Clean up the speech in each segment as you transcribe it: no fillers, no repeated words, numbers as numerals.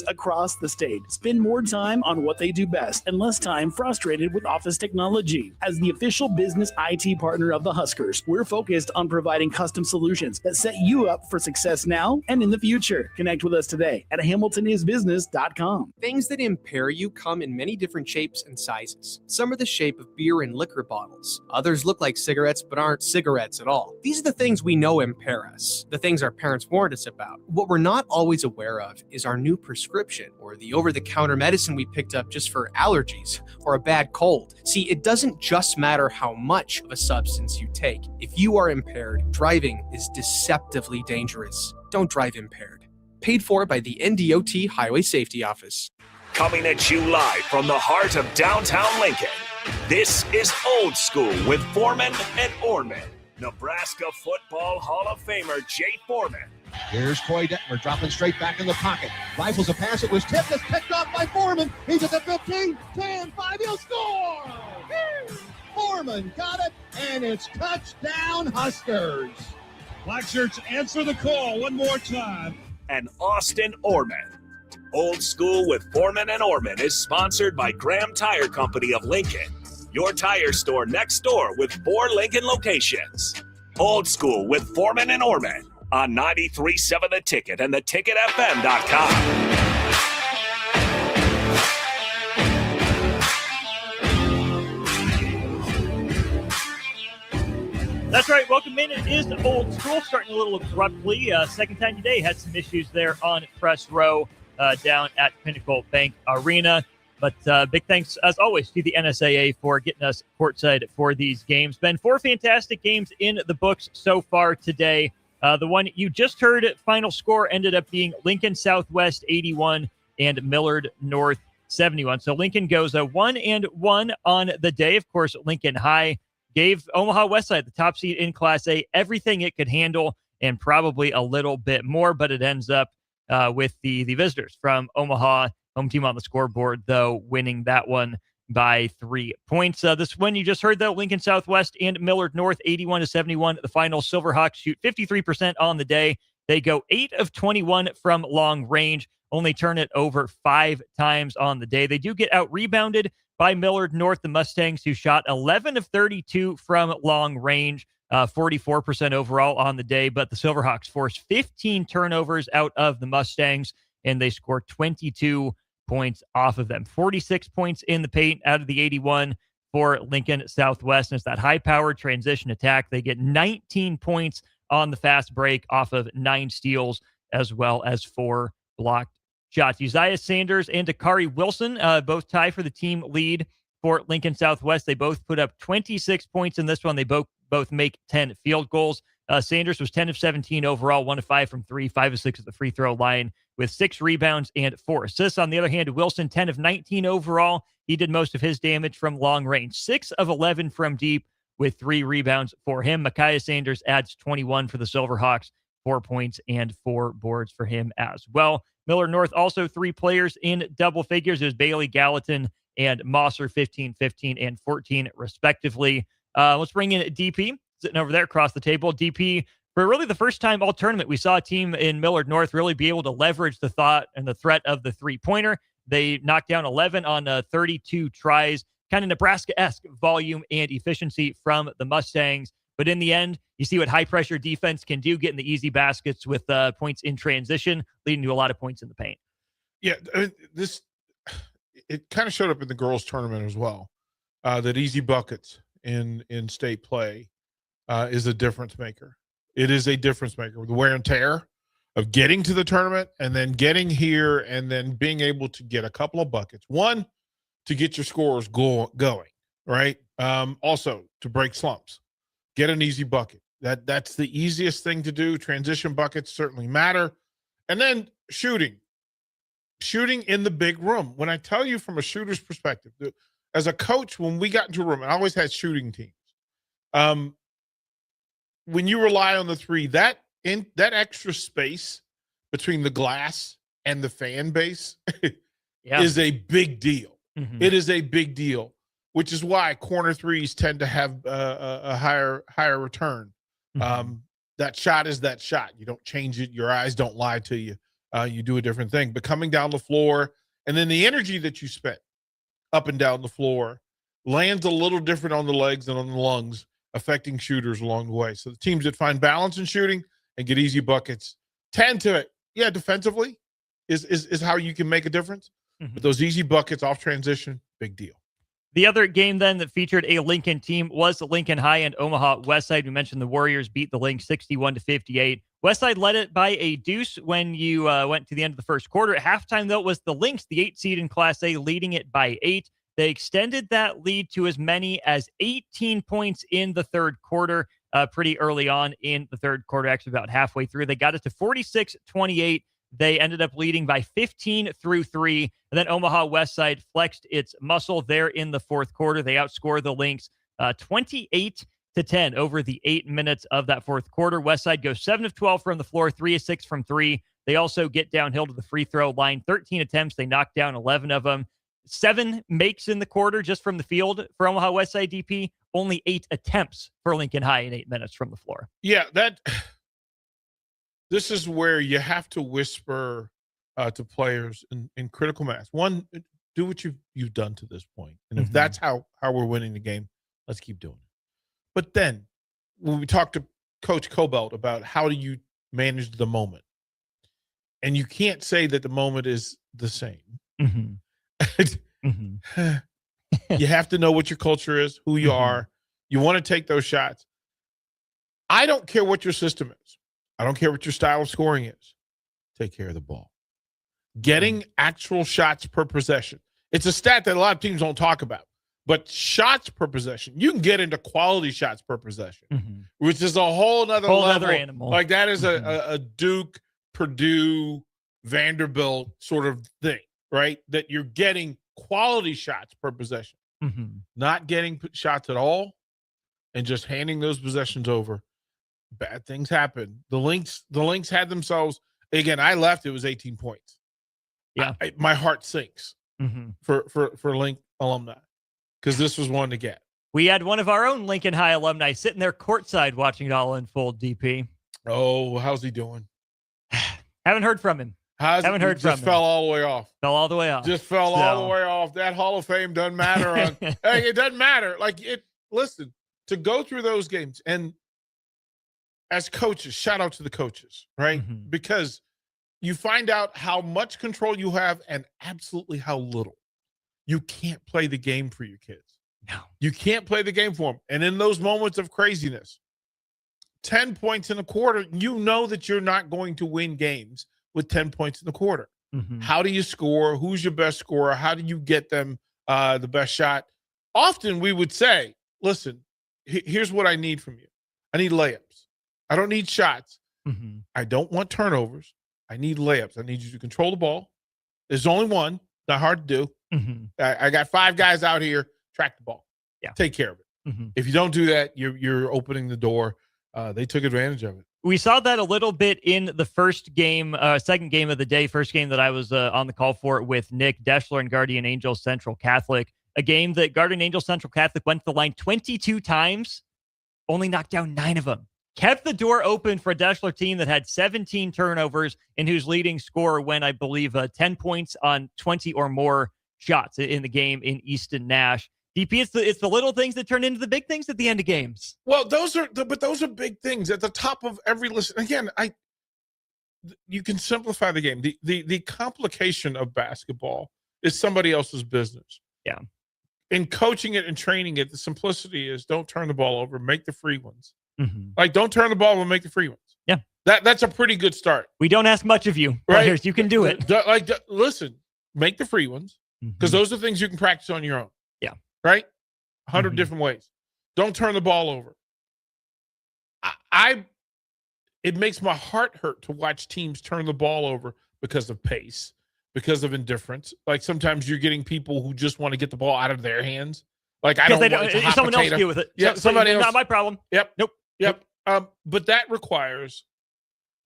across the state spend more time on what they do best and less time frustrated with office technology. As the official business IT partner of the Huskers, we're focused on providing custom solutions that set you up for success now and in the future. Connect with us today at hamiltonisbusiness.com. Things that impair you come in many different shapes and sizes. Some are the shape of beer and liquor bottles. Others look like cigarettes but aren't cigarettes at all. These are the things we know impair us, the things our parents warned us about. What we're not always aware of is our new prescription or the over-the-counter medicine we picked up just for allergies or a bad cold. See, it doesn't just matter how much of a substance you take. If you are impaired, driving is deceptively dangerous. Don't drive impaired. Paid for by the NDOT Highway Safety Office. Coming at you live from the heart of downtown Lincoln, this is Old School with Foreman and Oerman. Nebraska Football Hall of Famer Jay Foreman. Here's Coy Detmer dropping straight back in the pocket. Rifles a pass. It was tipped. It's picked off by Foreman. He's at the 15, 10, 5. He'll score! Foreman got it, and it's touchdown Huskers. Black shirts answer the call one more time. And Austin Oerman. Old School with Foreman and Oerman is sponsored by Graham Tire Company of Lincoln, your tire store next door with 4 Lincoln locations. Old School with Foreman and Oerman on 93.7 The Ticket and theticketfm.com. That's right. Welcome in. It is Old School, starting a little abruptly. Second time today, had some issues there on press row down at Pinnacle Bank Arena. But big thanks, as always, to the NSAA for getting us courtside for these games. Been 4 fantastic games in the books so far today. The one you just heard, final score ended up being Lincoln Southwest 81 and Millard North 71. So Lincoln goes 1-1 on the day. Of course, Lincoln High gave Omaha Westside, the top seed in Class A, everything it could handle and probably a little bit more, but it ends up with the visitors from Omaha, home team on the scoreboard, though, winning that one by 3 points. This one you just heard, though, Lincoln Southwest and Millard North, 81-71. The final, Silverhawks shoot 53% on the day. They go 8 of 21 from long range, only turn it over 5 times on the day. They do get out-rebounded by Millard North, the Mustangs, who shot 11 of 32 from long range, 44% overall on the day. But the Silverhawks forced 15 turnovers out of the Mustangs, and they scored 22 points off of them. 46 points in the paint out of the 81 for Lincoln Southwest. And it's that high-powered transition attack. They get 19 points on the fast break off of 9 steals, as well as 4 blocked shots. Uzziah Sanders and Dakari Wilson both tie for the team lead for Lincoln Southwest. They both put up 26 points in this one. They both make 10 field goals. Sanders was 10 of 17 overall, 1 of 5 from 3, 5 of 6 at the free throw line with 6 rebounds and 4 assists. On the other hand, Wilson, 10 of 19 overall. He did most of his damage from long range, 6 of 11 from deep with 3 rebounds for him. Micaiah Sanders adds 21 for the Silverhawks, 4 points and 4 boards for him as well. Millard North also 3 players in double figures. It was Bailey Gallatin and Mosser, 15, 15, and 14 respectively. Let's bring in DP sitting over there across the table. DP, for really the first time all tournament, we saw a team in Millard North really be able to leverage the thought and the threat of the 3-pointer. They knocked down 11 on 32 tries, kind of Nebraska-esque volume and efficiency from the Mustangs. But in the end, you see what high-pressure defense can do, getting the easy baskets with points in transition, leading to a lot of points in the paint. Yeah, it kind of showed up in the girls' tournament as well, that easy buckets in state play is a difference maker. It is a difference maker. The wear and tear of getting to the tournament and then getting here and then being able to get a couple of buckets. One, to get your scores going, right? Also, to break slumps. Get an easy bucket. That's the easiest thing to do. Transition buckets certainly matter. And then shooting in the big room. When I tell you from a shooter's perspective, as a coach, when we got into a room, I always had shooting teams. When you rely on the 3, that extra space between the glass and the fan base is a big deal. Mm-hmm. It is a big deal, which is why corner 3s tend to have a higher return. Mm-hmm. That shot is that shot. You don't change it. Your eyes don't lie to you. you do a different thing. But coming down the floor, and then the energy that you spent up and down the floor lands a little different on the legs and on the lungs, affecting shooters along the way. So the teams that find balance in shooting and get easy buckets tend to, defensively is how you can make a difference. But those easy buckets off transition, big deal. The other game then that featured a Lincoln team was Lincoln High and Omaha Westside. We mentioned the Warriors beat the Lynx 61-58. Westside led it by a deuce when you went to the end of the first quarter. At halftime, though, it was the Lynx, the 8 seed in Class A, leading it by 8. They extended that lead to as many as 18 points in the third quarter, pretty early on in the third quarter, actually about halfway through. They got it to 46-28. They ended up leading by 15 through 3. And then Omaha Westside flexed its muscle there in the fourth quarter. They outscored the Lynx 28-10 over the 8 minutes of that fourth quarter. Westside goes 7 of 12 from the floor, 3 of 6 from 3. They also get downhill to the free throw line, 13 attempts. They knock down 11 of them. 7 makes in the quarter just from the field for Omaha Westside DP. Only 8 attempts for Lincoln High in 8 minutes from the floor. Yeah, this is where you have to whisper to players in critical mass. One, do what you've done to this point. And if that's how we're winning the game, let's keep doing it. But then when we talked to Coach Cobalt about how do you manage the moment, and you can't say that the moment is the same. You have to know what your culture is, who you are. You want to take those shots. I don't care what your system is. I don't care what your style of scoring is. Take care of the ball. Getting actual shots per possession. It's a stat that a lot of teams don't talk about. But shots per possession, you can get into quality shots per possession, which is a whole other level. Animal. Like that is a Duke, Purdue, Vanderbilt sort of thing, right? That you're getting quality shots per possession, not getting shots at all, and just handing those possessions over. Bad things happen. The Lynx had themselves, again, I left, it was 18 points. Yeah. My heart sinks for Link alumni, because this was one to get. We had one of our own Lincoln High alumni sitting there courtside watching it all unfold, DP. Oh, how's he doing? Haven't heard from him. Haven't heard from him. Just fell all the way off. Fell all the way off. Just fell all the way off. That Hall of Fame doesn't matter. Hey, it doesn't matter. Listen, to go through those games, and as coaches, shout out to the coaches, right? Because you find out how much control you have and absolutely how little. You can't play the game for your kids. No. You can't play the game for them. And in those moments of craziness, 10 points in a quarter, you know that you're not going to win games with 10 points in the quarter. How do you score? Who's your best scorer? How do you get them the best shot? Often we would say, listen, here's what I need from you. I need layups. I don't need shots. I don't want turnovers. I need layups. I need you to control the ball. There's only one. Not hard to do. I got 5 guys out here. Track the ball. Yeah. Take care of it. If you don't do that, you're opening the door. They took advantage of it. We saw that a little bit in the first game, second game of the day, first game that I was on the call for with Nick Deschler and Guardian Angels Central Catholic, a game that Guardian Angels Central Catholic went to the line 22 times, only knocked down 9 of them. Kept the door open for a Deschler team that had 17 turnovers and whose leading scorer went, I believe, 10 points on 20 or more shots in the game in Easton Nash. DP, it's the little things that turn into the big things at the end of games. Well, those are big things at the top of every list. Again, you can simplify the game. The complication of basketball is somebody else's business. Yeah. In coaching it and training it, the simplicity is don't turn the ball over, make the free ones. Mm-hmm. Don't turn the ball over, make the free ones. Yeah. That's a pretty good start. We don't ask much of you. Right? Here's, you can do it. Listen, make the free ones, because those are things you can practice on your own. Yeah. Right? 100 different ways. Don't turn the ball over. It makes my heart hurt to watch teams turn the ball over because of pace, because of indifference. Like sometimes you're getting people who just want to get the ball out of their hands. Like I don't want someone else deal with it. Yeah, somebody else. Not my problem. Yep. Nope. Yep. But that requires,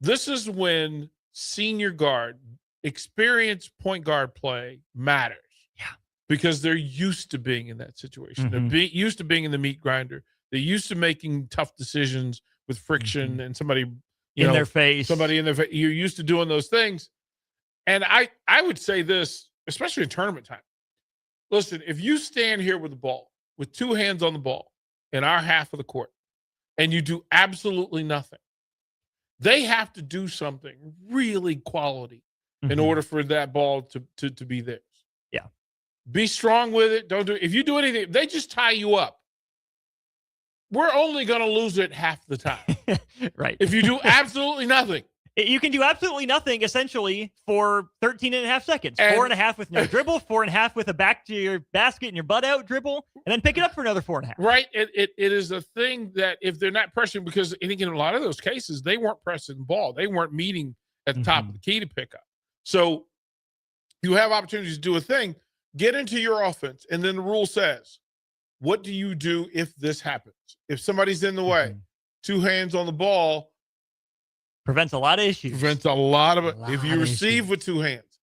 this is when senior guard, experienced point guard play matters. Yeah. Because they're used to being in that situation. They're used to being in the meat grinder. They're used to making tough decisions with friction and somebody in their face. Somebody in their face. You're used to doing those things. And I would say this, especially in tournament time. Listen, if you stand here with the ball, with two hands on the ball in our half of the court, and you do absolutely nothing, they have to do something really quality in order for that ball to be theirs. Yeah. Be strong with it. Don't do it. If you do anything, if they just tie you up, we're only going to lose it half the time. Right. If you do absolutely nothing. You can do absolutely nothing, essentially, for 13 and a half seconds. 4.5 with no dribble, 4.5 with a back to your basket and your butt out dribble, and then pick it up for another 4.5. Right. It is a thing that if they're not pressuring, because I think in a lot of those cases, they weren't pressing the ball. They weren't meeting at the top of the key to pick up. So you have opportunities to do a thing, get into your offense, and then the rule says, what do you do if this happens? If somebody's in the way, two hands on the ball, prevents a lot of issues. Prevents a lot of it. If you receive with two hands,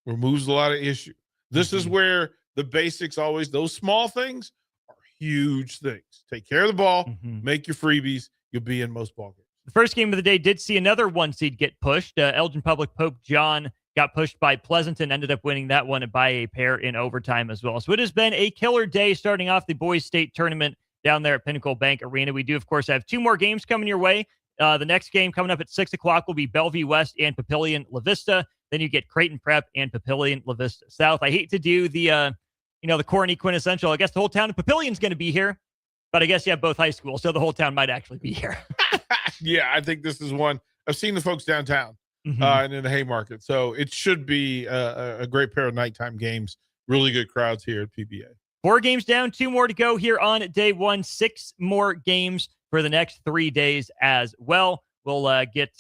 removes a lot of issue. This is where the basics always, those small things are huge things. Take care of the ball, make your freebies. You'll be in most ball games. The first game of the day did see another one seed get pushed. Elgin Public Pope John got pushed by Pleasanton, ended up winning that one by a pair in overtime as well. So it has been a killer day starting off the boys state tournament down there at Pinnacle Bank Arena. We do, of course, have two more games coming your way. The next game coming up at 6 o'clock will be Bellevue West and Papillion La Vista. Then you get Creighton Prep and Papillion La Vista South. I hate to do the corny quintessential. I guess the whole town of Papillion's going to be here, but I guess you have both high schools, so the whole town might actually be here. Yeah, I think this is one. I've seen the folks downtown and in the Haymarket, so it should be a great pair of nighttime games. Really good crowds here at PBA. 4 games down, 2 more to go here on day 1. 6 more games for the next 3 days as well. We'll get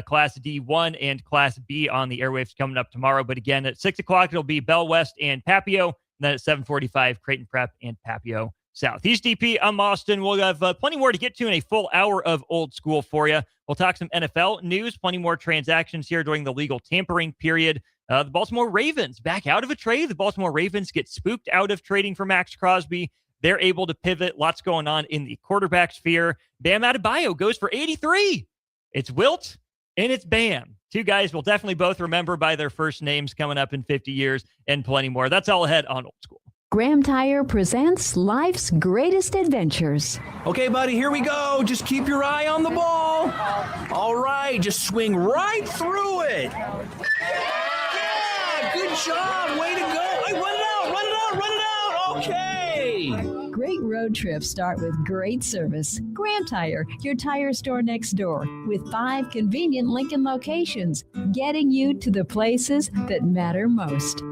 Class D1 and Class B on the airwaves coming up tomorrow. But again, at 6 o'clock, it'll be Bell West and Papio. And then at 7:45, Creighton Prep and Papio South. He's DP. I'm Austin. We'll have plenty more to get to in a full hour of Old School for you. We'll talk some NFL news, plenty more transactions here during the legal tampering period. The Baltimore Ravens back out of a trade. The Baltimore Ravens get spooked out of trading for Max Crosby. They're able to pivot. Lots going on in the quarterback sphere. Bam Adebayo goes for 83. It's Wilt and it's Bam. 2 guys we'll definitely both remember by their first names coming up in 50 years and plenty more. That's all ahead on Old School. Graham Tire presents life's greatest adventures. Okay, buddy, here we go. Just keep your eye on the ball. All right, just swing right through it. Yeah, good job. Way to go. Hey, run it out. Okay. Great road trips start with great service. Graham Tire, your tire store next door, with 5 convenient Lincoln locations, getting you to the places that matter most.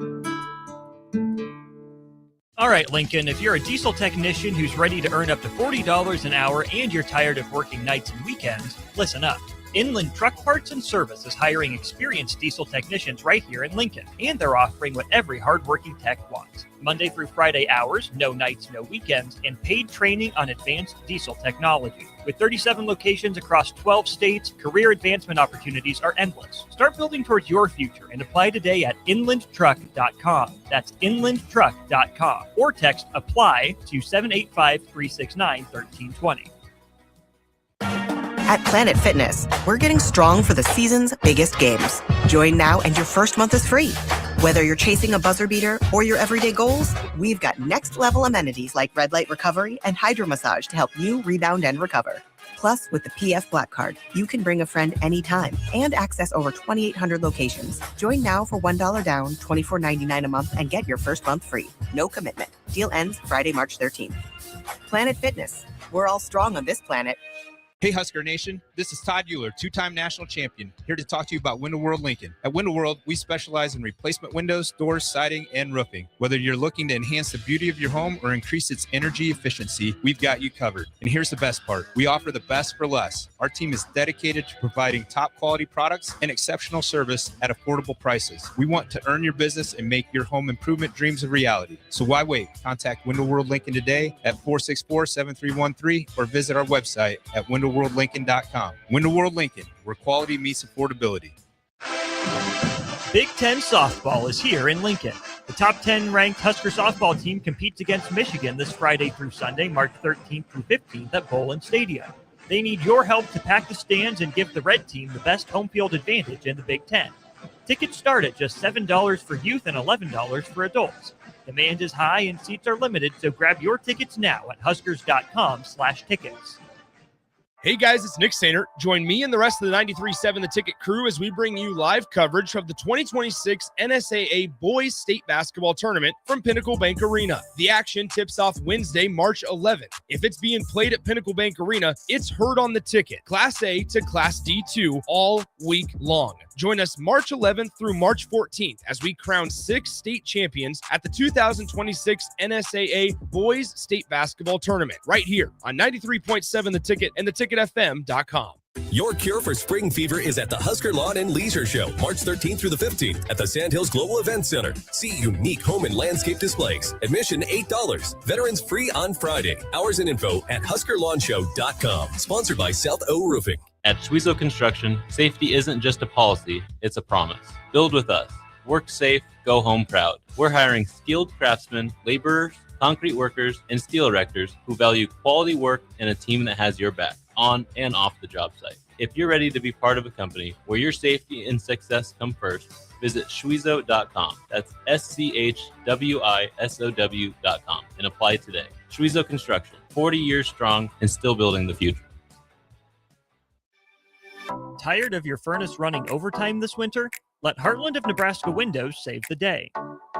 All right, Lincoln, if you're a diesel technician who's ready to earn up to $40 an hour and you're tired of working nights and weekends, listen up. Inland Truck Parts and Service is hiring experienced diesel technicians right here in Lincoln, and they're offering what every hardworking tech wants. Monday through Friday hours, no nights, no weekends, and paid training on advanced diesel technology. With 37 locations across 12 states, career advancement opportunities are endless. Start building towards your future and apply today at inlandtruck.com. That's inlandtruck.com. Or text APPLY to 785-369-1320. At Planet Fitness, we're getting strong for the season's biggest games. Join now and your first month is free. Whether you're chasing a buzzer beater or your everyday goals, we've got next level amenities like red light recovery and hydro massage to help you rebound and recover. Plus, with the PF Black Card, you can bring a friend anytime and access over 2,800 locations. Join now for $1 down, $24.99 a month, and get your first month free. No commitment. Deal ends Friday, March 13th. Planet Fitness. We're all strong on this planet. Hey Husker Nation, this is Todd Euler, 2-time national champion, here to talk to you about Window World Lincoln. At Window World, we specialize in replacement windows, doors, siding, and roofing. Whether you're looking to enhance the beauty of your home or increase its energy efficiency, we've got you covered. And here's the best part. We offer the best for less. Our team is dedicated to providing top quality products and exceptional service at affordable prices. We want to earn your business and make your home improvement dreams a reality. So why wait? Contact Window World Lincoln today at 464-7313 or visit our website at windowworldlincoln.com. Window World Lincoln, where quality meets affordability. Big Ten softball is here in Lincoln. The top 10 ranked Husker softball team competes against Michigan this Friday through Sunday, March 13th through 15th at Bowlin Stadium. They need your help to pack the stands and give the red team the best home field advantage in the Big Ten. Tickets start at just $7 for youth and $11 for adults. Demand is high and seats are limited, so grab your tickets now at huskers.com/tickets. Hey guys, it's Nick Sainer. Join me and the rest of the 93.7 The Ticket crew as we bring you live coverage of the 2026 NSAA Boys State Basketball Tournament from Pinnacle Bank Arena. The action tips off Wednesday, March 11th. If it's being played at Pinnacle Bank Arena, it's heard on the ticket, Class A to Class D2, all week long. Join us March 11th through March 14th as we crown 6 state champions at the 2026 NSAA Boys State Basketball Tournament right here on 93.7 The Ticket and theticketfm.com. Your cure for spring fever is at the Husker Lawn and Leisure Show, March 13th through the 15th at the Sandhills Global Event Center. See unique home and landscape displays. Admission $8. Veterans free on Friday. Hours and info at HuskerLawnShow.com. Sponsored by South O Roofing. At Schwezo Construction, safety isn't just a policy, it's a promise. Build with us. Work safe, go home proud. We're hiring skilled craftsmen, laborers, concrete workers, and steel erectors who value quality work and a team that has your back, on and off the job site. If you're ready to be part of a company where your safety and success come first, visit Schwezo.com. That's SCHWISOW.com and apply today. Schwezo Construction, 40 years strong and still building the future. Tired of your furnace running overtime this winter? Let Heartland of Nebraska Windows save the day.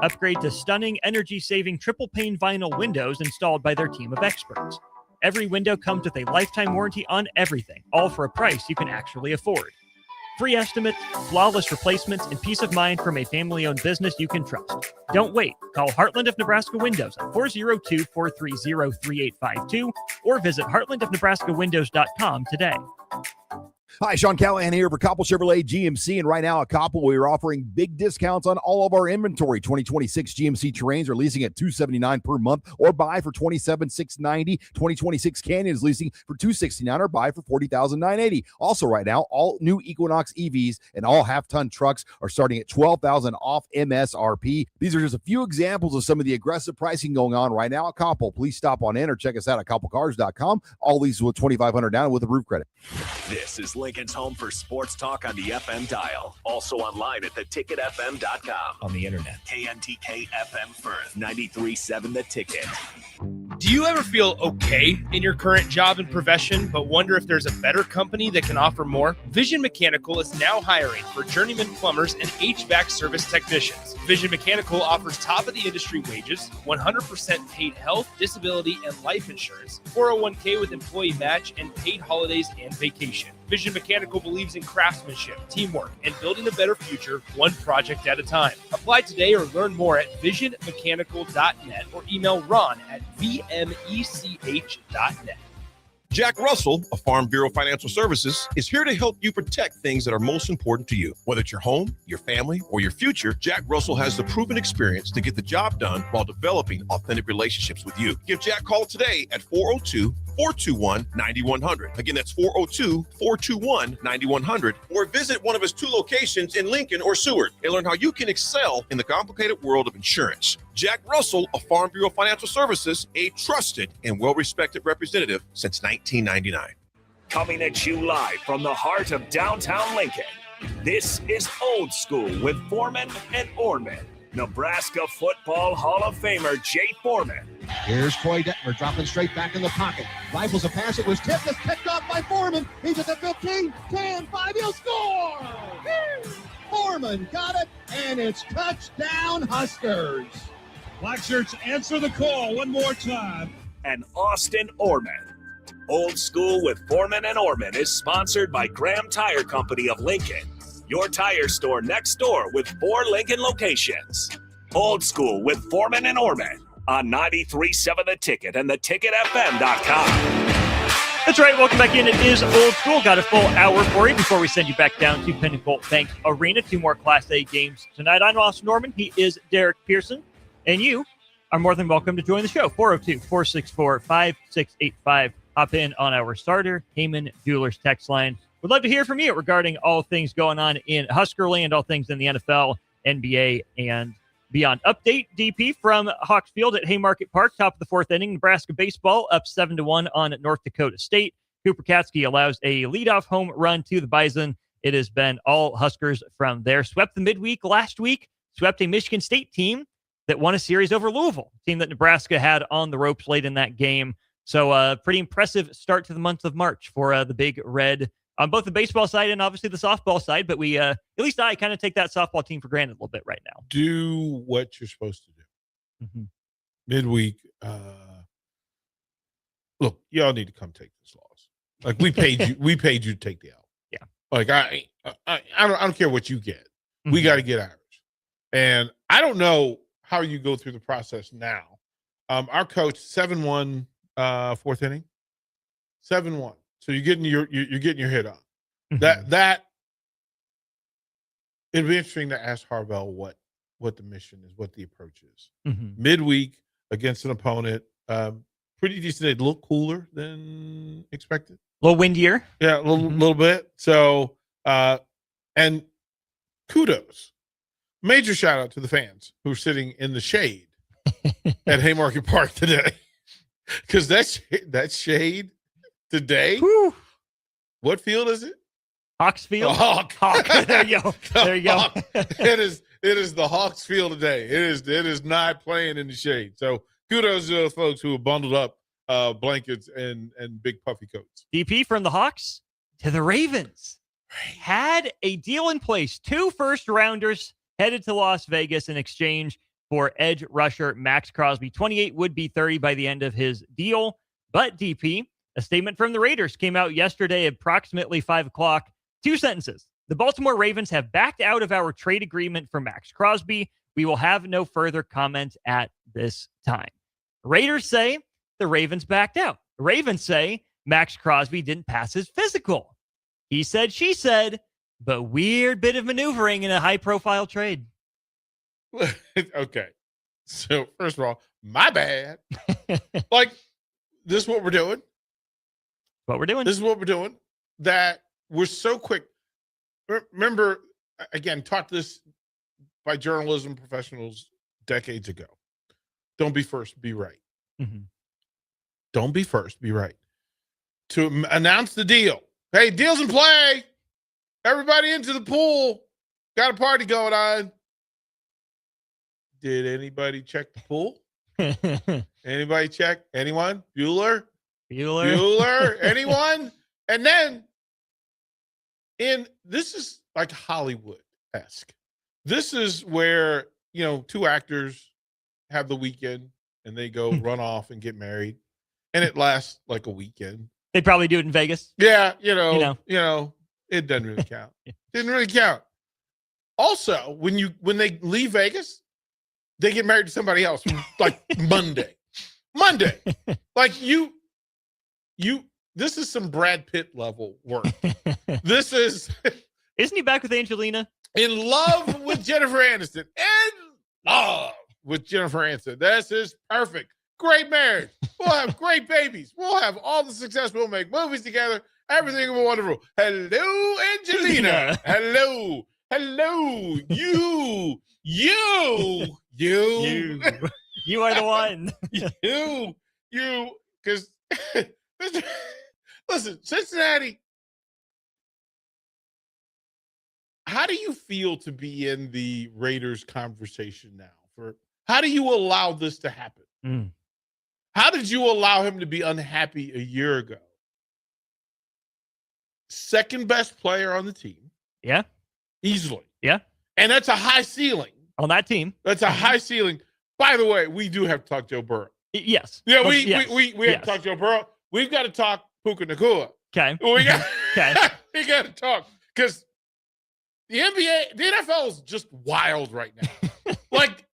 Upgrade to stunning, energy-saving triple-pane vinyl windows installed by their team of experts. Every window comes with a lifetime warranty on everything, all for a price you can actually afford. Free estimates, flawless replacements, and peace of mind from a family-owned business you can trust. Don't wait. Call Heartland of Nebraska Windows at 402-430-3852 or visit heartlandofnebraskawindows.com today. Hi, Sean Callahan here for Koppel Chevrolet GMC, and right now at Koppel, we are offering big discounts on all of our inventory. 2026 GMC Terrains are leasing at $279 per month or buy for $27,690. 2026 Canyon is leasing for $269 or buy for $40,980. Also right now, all new Equinox EVs and all half-ton trucks are starting at $12,000 off MSRP. These are just a few examples of some of the aggressive pricing going on right now at Koppel. Please stop on in or check us out at koppelcars.com. All these with $2,500 down with a roof credit. This is Lincoln's home for sports talk on the FM dial. Also online at theticketfm.com. On the internet. KNTK FM Firth, 93.7 The Ticket. Do you ever feel okay in your current job and profession, but wonder if there's a better company that can offer more? Vision Mechanical is now hiring for journeyman plumbers and HVAC service technicians. Vision Mechanical offers top-of-the-industry wages, 100% paid health, disability, and life insurance, 401k with employee match, and paid holidays and vacation. Vision Mechanical believes in craftsmanship, teamwork, and building a better future one project at a time. Apply today or learn more at visionmechanical.net or email Ron at vmech.net. Jack Russell of Farm Bureau Financial Services is here to help you protect things that are most important to you. Whether it's your home, your family, or your future, Jack Russell has the proven experience to get the job done while developing authentic relationships with you. Give Jack a call today at 402-421-9100. Again, that's 402-421-9100. Or visit one of his 2 locations in Lincoln or Seward and learn how you can excel in the complicated world of insurance. Jack Russell of Farm Bureau Financial Services, a trusted and well-respected representative since 1999. Coming at you live from the heart of downtown Lincoln. This is Old School with Foreman and Oerman. Nebraska Football Hall of Famer Jay Foreman. Here's Troy Detmer dropping straight back in the pocket. Rifles a pass. It was tipped. It's picked off by Foreman. He's at the 15, 10, 5. He'll score! Foreman got it, and it's touchdown Huskers. Black shirts, answer the call one more time. And Austin Oerman. Old School with Foreman and Oerman is sponsored by Graham Tire Company of Lincoln. Your tire store next door with 4 Lincoln locations. Old School with Foreman and Oerman on 93.7 The Ticket and theticketfm.com. That's right. Welcome back in. It is Old School. Got a full hour for you before we send you back down to Pinnacle Bank Arena. 2 more Class A games tonight. I'm Austin Oerman. He is Derek Pearson. And you are more than welcome to join the show. 402-464-5685. Hop in on our starter, Heyman Jewelers text line. We'd love to hear from you regarding all things going on in Huskerland, all things in the NFL, NBA, and beyond. Update, DP, from Hawks Field at Haymarket Park, top of the 4th inning. Nebraska baseball up 7-1 on North Dakota State. Cooper Katsky allows a leadoff home run to the Bison it has been all Huskers from there. Swept the midweek last week, swept a Michigan State team that won a series over Louisville, a team that Nebraska had on the ropes late in that game. So pretty impressive start to the month of March for the Big Red on both the baseball side and obviously the softball side. But we, at least I kind of take that softball team for granted a little bit right now. Do what you're supposed to do. Mm-hmm. Midweek, look, y'all need to come take this loss. Like we paid you, we paid you to take the L. Yeah. Like I don't care what you get. Mm-hmm. We got to get ours. And I don't know how you go through the process now. Our coach 7-1 fourth inning, 7-1. So you're getting your hit on. Mm-hmm. That it'd be interesting to ask Harvell what the mission is, what the approach is. Mm-hmm. Midweek against an opponent, pretty decent. It looked cooler than expected. A little windier. Yeah, a little bit. So, and kudos. Major shout out to the fans who are sitting in the shade at Haymarket Park today. Because that shade today, whew. What field is it? Hawks Field. Hawk. There you go. There you go. It is the Hawks Field today. It is not playing in the shade. So kudos to those folks who have bundled up blankets and big puffy coats. DP from the Hawks to the Ravens. Had a deal in place. 2 first-rounders headed to Las Vegas in exchange for edge rusher Max Crosby. 28 would be 30 by the end of his deal. But DP, a statement from the Raiders came out yesterday at approximately 5 o'clock. 2 sentences. The Baltimore Ravens have backed out of our trade agreement for Max Crosby. We will have no further comment at this time. Raiders say the Ravens backed out. The Ravens say Max Crosby didn't pass his physical. He said, she said, but weird bit of maneuvering in a high-profile trade. Okay. So, first of all, my bad. Like, this is what we're doing. This is what we're doing. That we're so quick. Remember, again, taught this by journalism professionals decades ago. Don't be first, be right. Mm-hmm. Don't be first, be right. To announce the deal. Hey, deal's in play. Everybody into the pool. Got a party going on. Did anybody check the pool? Anybody check? Anyone? Bueller? Anyone? And then, this is like Hollywood-esque. This is where, 2 actors have the weekend and they go run off and get married. And it lasts like a weekend. They probably do it in Vegas. Yeah, it doesn't really count. Didn't really count. Also, when they leave Vegas, they get married to somebody else like Monday. Like you this is some Brad Pitt level work. This is Isn't he back with Angelina? In love with Jennifer Aniston. In love with Jennifer Aniston. This is perfect. Great marriage. We'll have great babies. We'll have all the success. We'll make movies together. Everything will be wonderful. Hello, Angelina. Hello. You. You are the one. You. Because, listen, Cincinnati, how do you feel to be in the Raiders conversation now? How do you allow this to happen? Mm. How did you allow him to be unhappy a year ago? Second best player on the team. Yeah. Easily. Yeah. And that's a high ceiling. On that team. That's a high ceiling. By the way, we do have to talk Joe Burrow. Yes. Yeah, we have to talk Joe Burrow. We've got to talk Puka Nacua. Okay. We got to talk. Because the NFL is just wild right now. Like,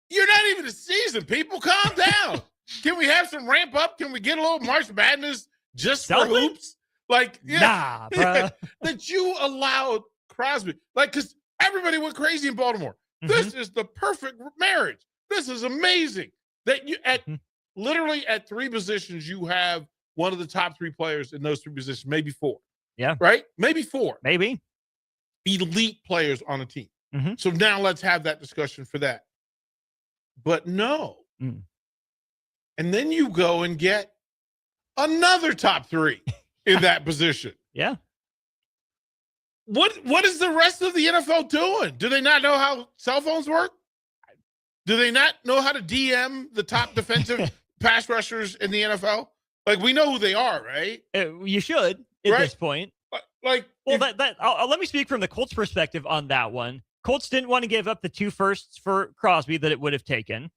you're not even a season, people. Calm down. Can we have some ramp up? Can we get a little March Madness just for hoops? Like, nah, bro. That you allowed Crosby. Like, because everybody went crazy in Baltimore. Mm-hmm. This is the perfect marriage. This is amazing. That you literally at 3 positions, you have one of the top 3 players in those 3 positions, maybe 4. Yeah. Right? Maybe 4. Maybe. Elite players on a team. Mm-hmm. So now let's have that discussion for that. But no. Mm. And then you go and get another top 3 in that position. Yeah. What is the rest of the NFL doing? Do they not know how cell phones work? Do they not know how to DM the top defensive pass rushers in the NFL? Like, we know who they are, right? You should at this point. Let me speak from the Colts' perspective on that one. Colts didn't want to give up the 2 firsts for Crosby that it would have taken.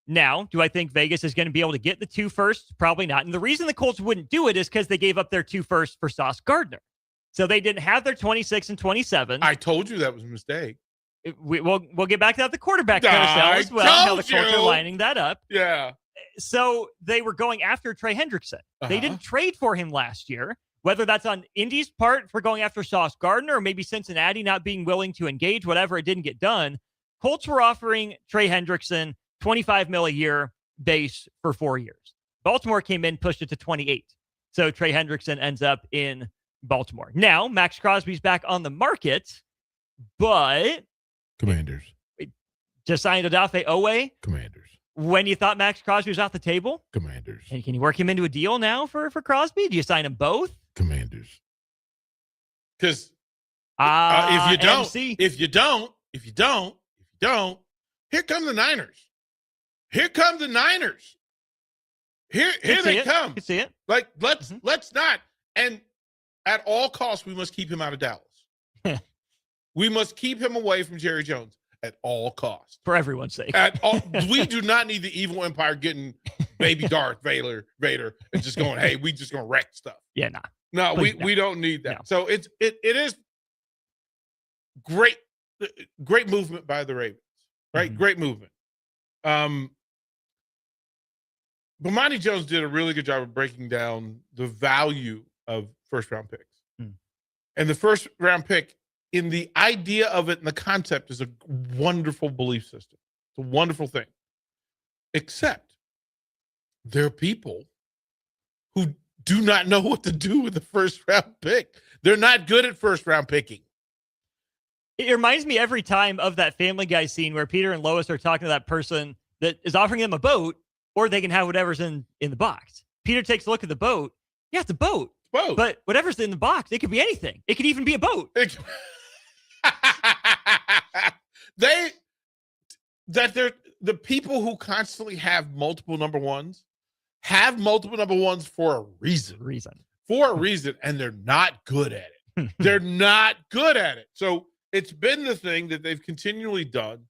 Now, do I think Vegas is going to be able to get the 2 firsts? Probably not. And the reason the Colts wouldn't do it is because they gave up their 2 firsts for Sauce Gardner. So they didn't have their 26 and 27. I told you that was a mistake. We'll get back to that, the quarterback carousel as well, how the Colts are lining that up. Yeah. So they were going after Trey Hendrickson. They didn't trade for him last year, whether that's on Indy's part for going after Sauce Gardner or maybe Cincinnati not being willing to engage, whatever, it didn't get done. Colts were offering Trey Hendrickson $25 million a year base for 4 years. Baltimore came in, pushed it to 28. So Trey Hendrickson ends up in Baltimore. Now, Max Crosby's back on the market, but Commanders just signed Odafe Owe. Commanders. When you thought Max Crosby was off the table? Commanders. And can you work him into a deal now for Crosby? Do you sign them both? Commanders. Because if you don't, here come the Niners. Here come the Niners. Here they come. You can see it. Like, let's not. And at all costs, we must keep him out of Dallas. We must keep him away from Jerry Jones at all costs. For everyone's sake. We do not need the evil empire getting baby Darth Vader and just going, hey, we just going to wreck stuff. Yeah, nah. No, we don't need that. No. So it is great movement by the Ravens, right? Mm-hmm. Great movement. Bomani Jones did a really good job of breaking down the value of first-round picks. And the first-round pick, in the idea of it and the concept, is a wonderful belief system. It's a wonderful thing. Except there are people who do not know what to do with the first-round pick. They're not good at first-round picking. It reminds me every time of that Family Guy scene where Peter and Lois are talking to that person that is offering them a boat, or they can have whatever's in the box. Peter takes a look at the boat. Yeah, it's a boat. But whatever's in the box, it could be anything. It could even be a boat. The people who constantly have multiple number ones have multiple number ones for a reason. For a reason, and they're not good at it. They're not good at it. So it's been the thing that they've continually done.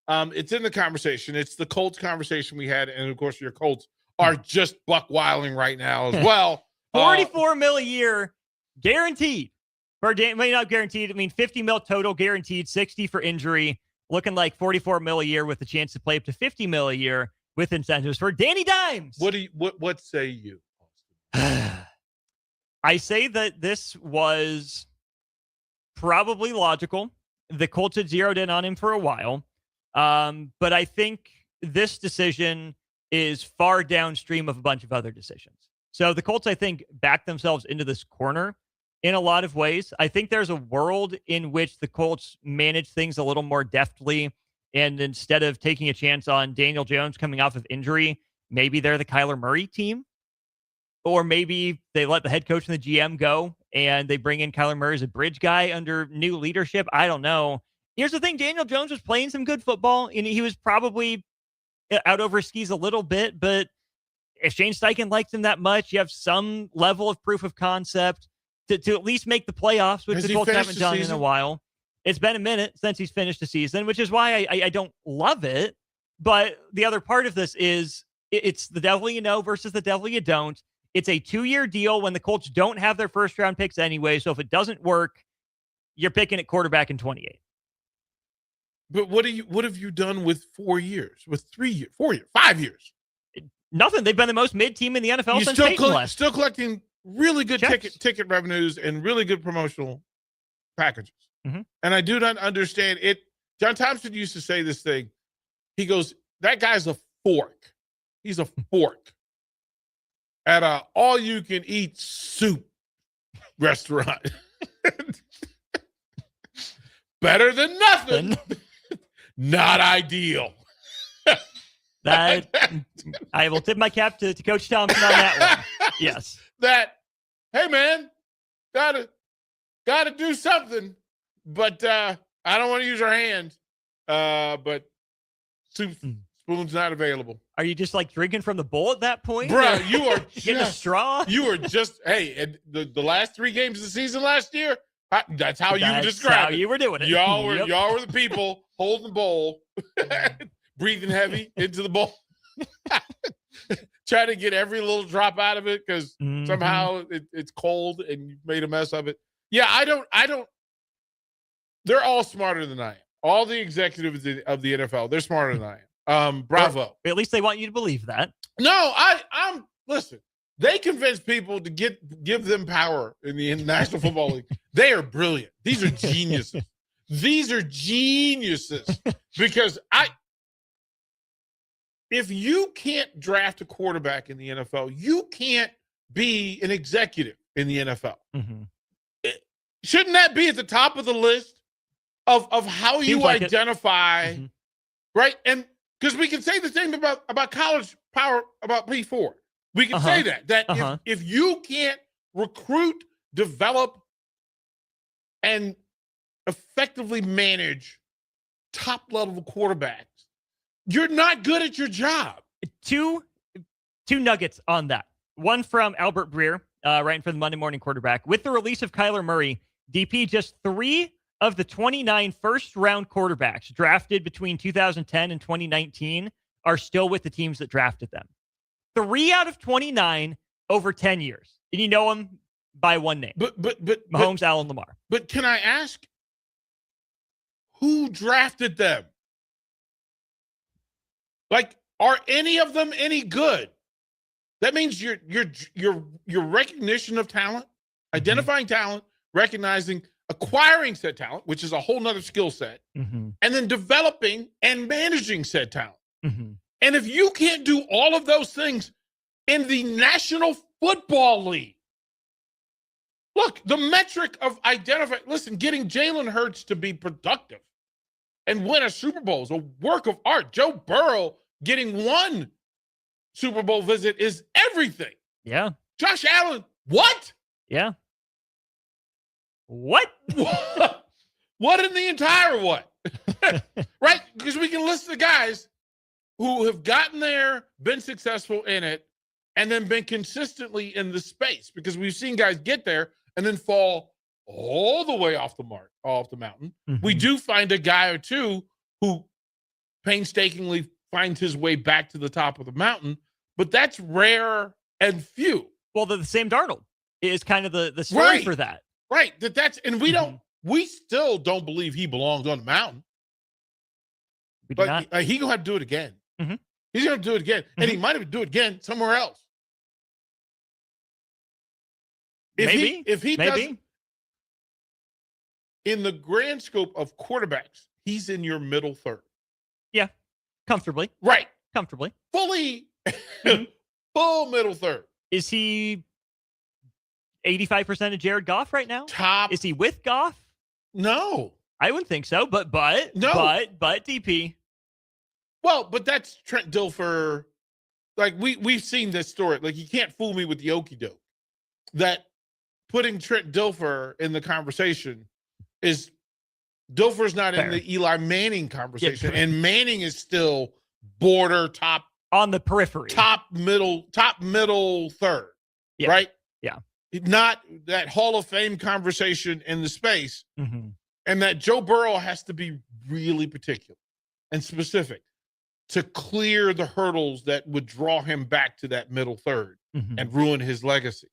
It's in the conversation. It's the Colts conversation we had, and of course your Colts are just buck wilding right now as well. $44 million a year guaranteed. Not guaranteed. I mean, $50 million total guaranteed, 60 for injury. Looking like $44 million a year with a chance to play up to $50 million a year with incentives for Danny Dimes. What say you? I say that this was probably logical. The Colts had zeroed in on him for a while. But I think this decision is far downstream of a bunch of other decisions. So the Colts, I think, backed themselves into this corner in a lot of ways. I think there's a world in which the Colts manage things a little more deftly. And instead of taking a chance on Daniel Jones coming off of injury, maybe they're the Kyler Murray team. Or maybe they let the head coach and the GM go and they bring in Kyler Murray as a bridge guy under new leadership. I don't know. Here's the thing. Daniel Jones was playing some good football, and he was probably out over his skis a little bit. But if Shane Steichen likes him that much, you have some level of proof of concept to at least make the playoffs, which the Colts haven't done in a while. It's been a minute since he's finished the season, which is why I don't love it. But the other part of this is it's the devil you know versus the devil you don't. It's a 2-year deal when the Colts don't have their first-round picks anyway. So if it doesn't work, you're picking at quarterback in 28. But what have you done with 4 years, with 3 years, 4 years, 5 years? Nothing. They've been the most mid team in the NFL since Peyton left. Still collecting really good ticket revenues and really good promotional packages. Mm-hmm. And I do not understand it. John Thompson used to say this thing. He goes, that guy's a fork. He's a fork at a all-you-can-eat soup restaurant. Better than nothing. Not ideal. That I will tip my cap to Coach Thompson on that one. Yes. Hey man, got to do something, but I don't want to use our hands. But spoon's not available. Are you just like drinking from the bowl at that point? Bro, you are getting a straw. You are just, hey, and the last 3 games of the season last year, that's how you That's described how it. you were doing it. Y'all were Yep. y'all were the people holding the bowl, breathing heavy into the bowl, trying to get every little drop out of it because somehow it's cold and you made a mess of it. Yeah, I don't. They're all smarter than I am. All the executives of the NFL, they're smarter than I am. Bravo. Or at least they want you to believe that. No, I'm listen. They convince people to give them power in the National Football League. They are brilliant. These are geniuses. These are geniuses because if you can't draft a quarterback in the NFL, you can't be an executive in the NFL. Shouldn't that be at the top of the list of how you like identify, right? And because we can say the same about college power, about P4. We can say that if you can't recruit, develop, and effectively manage top-level quarterbacks, you're not good at your job. Two nuggets on that. One from Albert Breer, writing for the Monday Morning Quarterback. With the release of Kyler Murray, DP, just 3 of the 29 first-round quarterbacks drafted between 2010 and 2019 are still with the teams that drafted them. 3 out of 29 over 10 years. And you know them by one name. But Mahomes, Allen, Lamar. But can I ask, who drafted them? Like, are any of them any good? That means your recognition of talent, identifying talent, recognizing, acquiring said talent, which is a whole nother skill set, and then developing and managing said talent. And if you can't do all of those things in the National Football League, look, the metric of identifying, listen, getting Jalen Hurts to be productive and win a Super Bowl is a work of art. Joe Burrow getting 1 Super Bowl visit is everything. Yeah. Josh Allen, what? Yeah. What? What in the entire what? Right? Because we can list the guys who have gotten there, been successful in it, and then been consistently in the space. Because we've seen guys get there and then fall all the way off the mountain. We do find a guy or two who painstakingly finds his way back to the top of the mountain, but that's rare and few. Well, the Sam Darnold is kind of the story for that. Right. And we still don't believe he belongs on the mountain. But he gonna have to do it again. He's gonna do it again. And he might have to do it again somewhere else. If he doesn't, in the grand scope of quarterbacks, he's in your middle third. Yeah. Comfortably. Right. Comfortably. Fully full middle third. Is he 85% of Jared Goff right now? Top. Is he with Goff? No. I wouldn't think so, but DP. Well, but that's Trent Dilfer. Like we've seen this story. Like you can't fool me with the okie doke. That putting Trent Dilfer in the conversation is Dilfer's not in the Eli Manning conversation, and Manning is still border top on the periphery, top middle third, right? Yeah, not that Hall of Fame conversation in the space, and that Joe Burrow has to be really particular and specific to clear the hurdles that would draw him back to that middle third and ruin his legacy.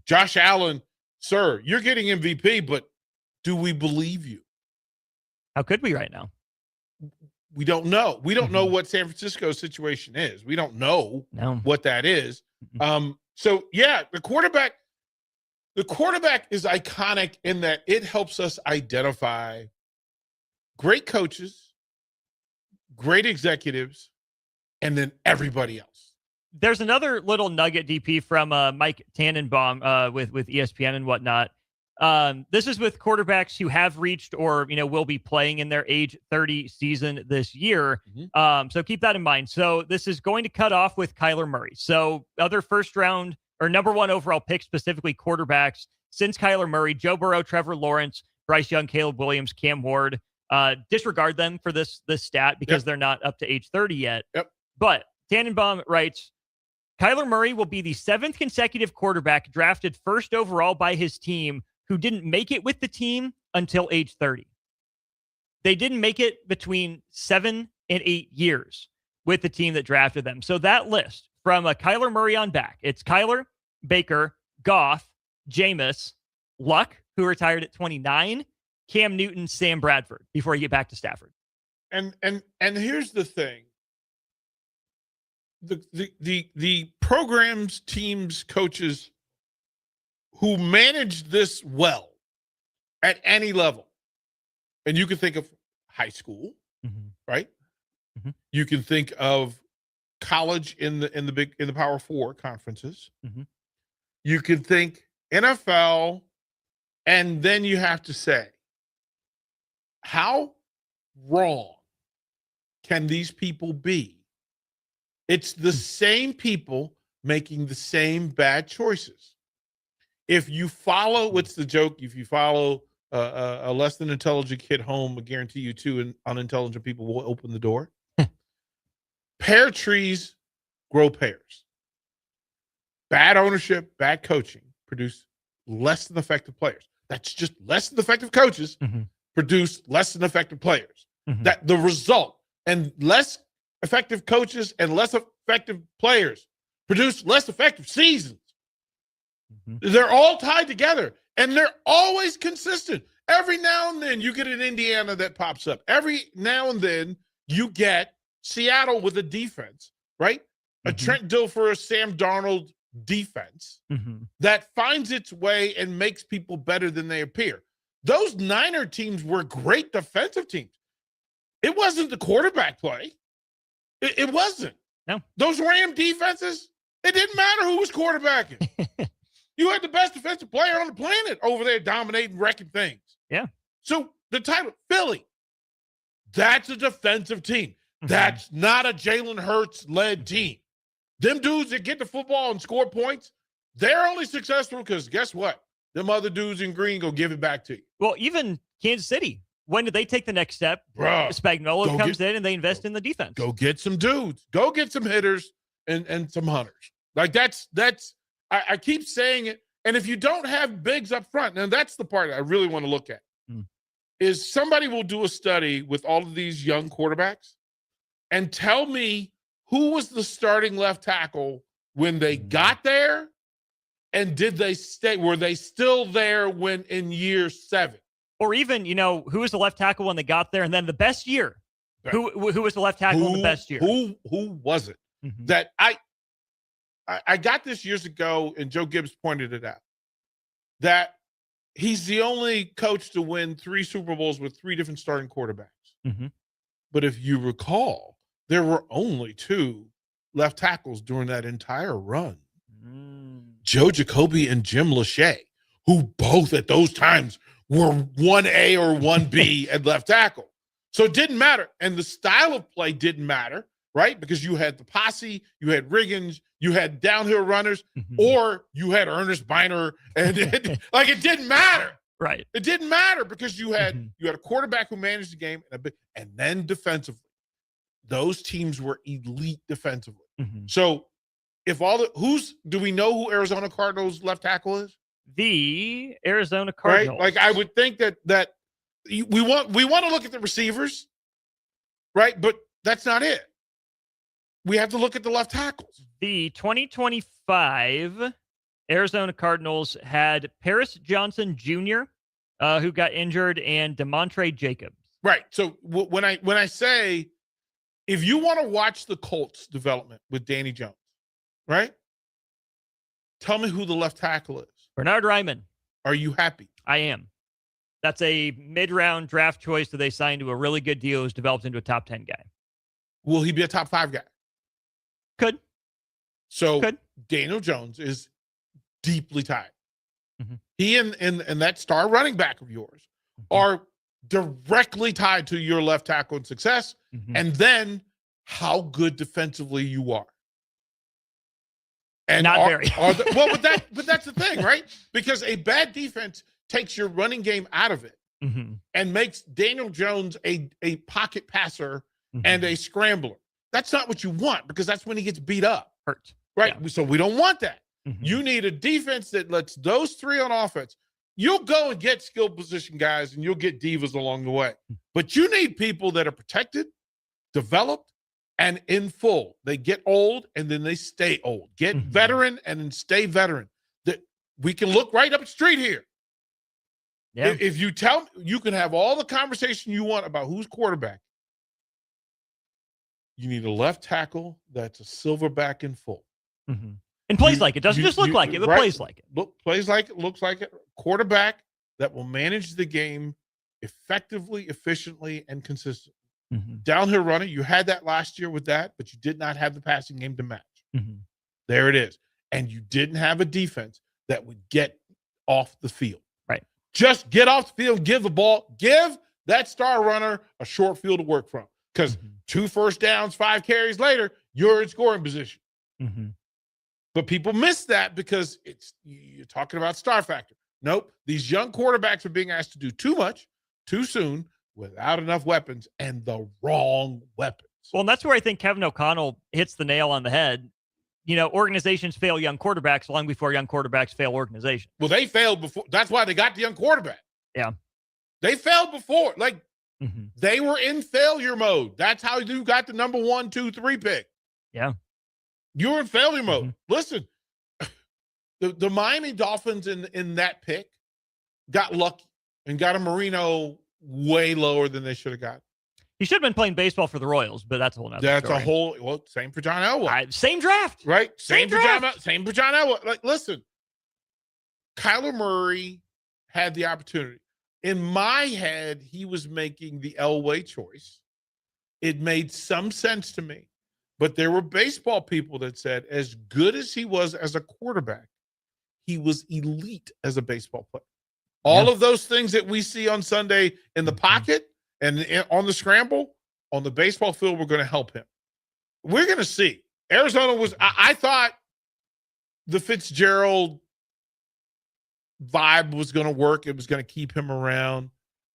Josh Allen, sir, you're getting MVP, but do we believe you? How could we right now? We don't know. We don't know what San Francisco's situation is. We don't know what that is. So yeah, the quarterback is iconic in that it helps us identify great coaches, great executives, and then everybody else. There's another little nugget, DP, from Mike Tannenbaum with ESPN and whatnot. This is with quarterbacks who have reached or will be playing in their age 30 season this year. So keep that in mind. So this is going to cut off with Kyler Murray. So other first round or number 1 overall pick, specifically quarterbacks, since Kyler Murray, Joe Burrow, Trevor Lawrence, Bryce Young, Caleb Williams, Cam Ward. Disregard them for this stat because they're not up to age 30 yet. Yep. But Tannenbaum writes, Kyler Murray will be the 7th consecutive quarterback drafted first overall by his team who didn't make it with the team until age 30. They didn't make it between 7 and 8 years with the team that drafted them. So that list from Kyler Murray on back, it's Kyler, Baker, Goff, Jameis, Luck, who retired at 29, Cam Newton, Sam Bradford, before you get back to Stafford. And here's the thing. The programs, teams, coaches who manage this well at any level, and you can think of high school, right? You can think of college in the Power Four conferences. You can think NFL, and then you have to say, how wrong can these people be? It's the same people making the same bad choices. If you follow, what's the joke? If you follow a less than intelligent kid home, I guarantee you two unintelligent people will open the door. Pear trees grow pears. Bad ownership, bad coaching produce less than effective players. That's just less than effective coaches produce less than effective players. That the result, and less effective coaches and less effective players produce less effective seasons. They're all tied together, and they're always consistent. Every now and then you get an Indiana that pops up. Every now and then you get Seattle with a defense, right? A Trent Dilfer, Sam Darnold defense that finds its way and makes people better than they appear. Those Niner teams were great defensive teams. It wasn't the quarterback play. It wasn't. No. Those Ram defenses, it didn't matter who was quarterbacking. You had the best defensive player on the planet over there dominating, wrecking things. Yeah. So the title, Philly, that's a defensive team. That's not a Jalen Hurts-led team. Them dudes that get the football and score points, they're only successful because guess what? Them other dudes in green go give it back to you. Well, even Kansas City, when did they take the next step? Bruh, Spagnuolo comes in and they invest in the defense. Go get some dudes. Go get some hitters and some hunters. Like that's I keep saying it. And if you don't have bigs up front, now that's the part I really want to look at. Is somebody will do a study with all of these young quarterbacks and tell me who was the starting left tackle when they got there, and did they stay? Were they still there when in year 7? Or even, who was the left tackle when they got there, and then the best year? Who was the left tackle in the best year? Who was it? That I got this years ago, and Joe Gibbs pointed it out, that he's the only coach to win 3 Super Bowls with 3 different starting quarterbacks. But if you recall, there were only 2 left tackles during that entire run. Joe Jacoby and Jim Lachey, who both at those times were 1A or 1B at left tackle. So it didn't matter. And the style of play didn't matter, right? Because you had the posse, you had Riggins, you had downhill runners, or you had Ernest Biner. And it didn't matter. Right. It didn't matter because you had a quarterback who managed the game, and then defensively. Those teams were elite defensively. So if do we know who Arizona Cardinals left tackle is? The Arizona Cardinals. Right? Like I would think that we want to look at the receivers, right? But that's not it. We have to look at the left tackles. The 2025 Arizona Cardinals had Paris Johnson Jr., who got injured, and DeMontre Jacobs. Right. So when I say, if you want to watch the Colts development with Danny Jones, right? Tell me who the left tackle is. Bernard Ryman. Are you happy? I am. That's a mid-round draft choice that they signed to a really good deal, who's developed into a top 10 guy. Will he be a top 5 guy? Could. Daniel Jones is deeply tied. He and that star running back of yours are directly tied to your left tackle and success, and then how good defensively you are. And Not very. But that's the thing, right? Because a bad defense takes your running game out of it and makes Daniel Jones a pocket passer and a scrambler. That's not what you want, because that's when he gets beat up. Hurt. Right? Yeah. So we don't want that. You need a defense that lets those three on offense. You'll go and get skill position guys, and you'll get divas along the way. But you need people that are protected, developed, and in full. They get old, and then they stay old. Get veteran, and then stay veteran. That we can look right up the street here. Yeah. If you tell me, you can have all the conversation you want about who's quarterback. You need a left tackle that's a silverback in full. And plays like it. Doesn't just look like it, but plays like it. Plays like it, looks like it. Quarterback that will manage the game effectively, efficiently, and consistently. Downhill running, you had that last year with that, but you did not have the passing game to match. There it is. And you didn't have a defense that would get off the field. Right. Just get off the field, give the ball, give that star runner a short field to work from. Because 2 first downs, 5 carries later, you're in scoring position. But people miss that because you're talking about star factor. Nope. These young quarterbacks are being asked to do too much, too soon, without enough weapons, and the wrong weapons. Well, and that's where I think Kevin O'Connell hits the nail on the head. You know, organizations fail young quarterbacks long before young quarterbacks fail organizations. Well, they failed before. That's why they got the young quarterback. Yeah. They failed before. Like, they were in failure mode. That's how you got the number 1, 2, 3 pick. Yeah. You were in failure mode. Listen, the Miami Dolphins in that pick got lucky and got a Marino way lower than they should have got. He should have been playing baseball for the Royals, but that's a whole nother story. Same for John Elway. Same draft. Right? Same draft. Same for John Elway. Like, listen, Kyler Murray had the opportunity. In my head, he was making the Elway choice. It made some sense to me. But there were baseball people that said, as good as he was as a quarterback, he was elite as a baseball player. All of those things that we see on Sunday in the pocket and on the scramble, on the baseball field, we're going to help him. We're going to see. Arizona was, I thought the Fitzgerald vibe was going to work. It was going to keep him around.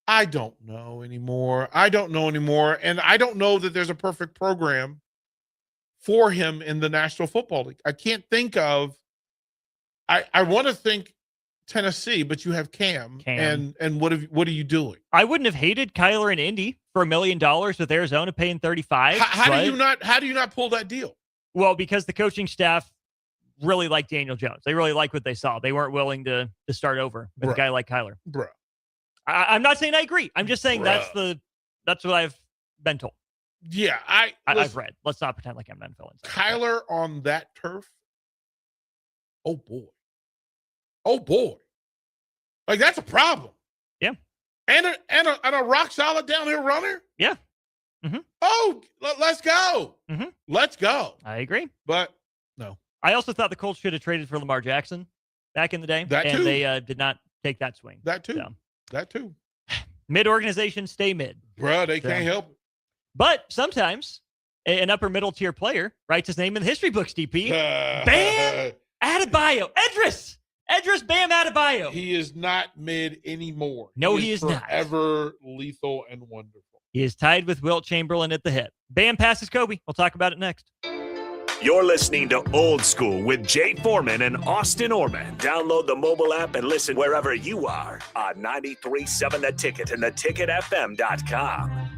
I don't know anymore. And I don't know that there's a perfect program for him in the National Football League. I can't think of, I want to think Tennessee, but you have Cam. and what are you doing? I wouldn't have hated Kyler in Indy for $1 million with Arizona paying 35. How do you not pull that deal? Well, because the coaching staff really liked Daniel Jones. They really liked what they saw. They weren't willing to start over with a guy like Kyler. Bro. I'm not saying I agree. I'm just saying that's what I've been told. Yeah, I've read. Let's not pretend like I'm not filling. Kyler on that turf. Oh boy. Like, that's a problem. Yeah. And a rock solid downhill runner. Yeah. Oh, let's go. Let's go. I agree. But no. I also thought the Colts should have traded for Lamar Jackson back in the day. And they did not take that swing. That too. Mid-organization, stay mid. Bro, they can't help it. But sometimes an upper middle tier player writes his name in the history books, DP. Bam Adebayo. Edris Bam Adebayo. He is not mid anymore. No, he is not. Forever lethal and wonderful. He is tied with Wilt Chamberlain at the hip. Bam passes Kobe. We'll talk about it next. You're listening to Old School with Jay Foreman and Austin Oerman. Download the mobile app and listen wherever you are on 93.7 The Ticket and theticketfm.com.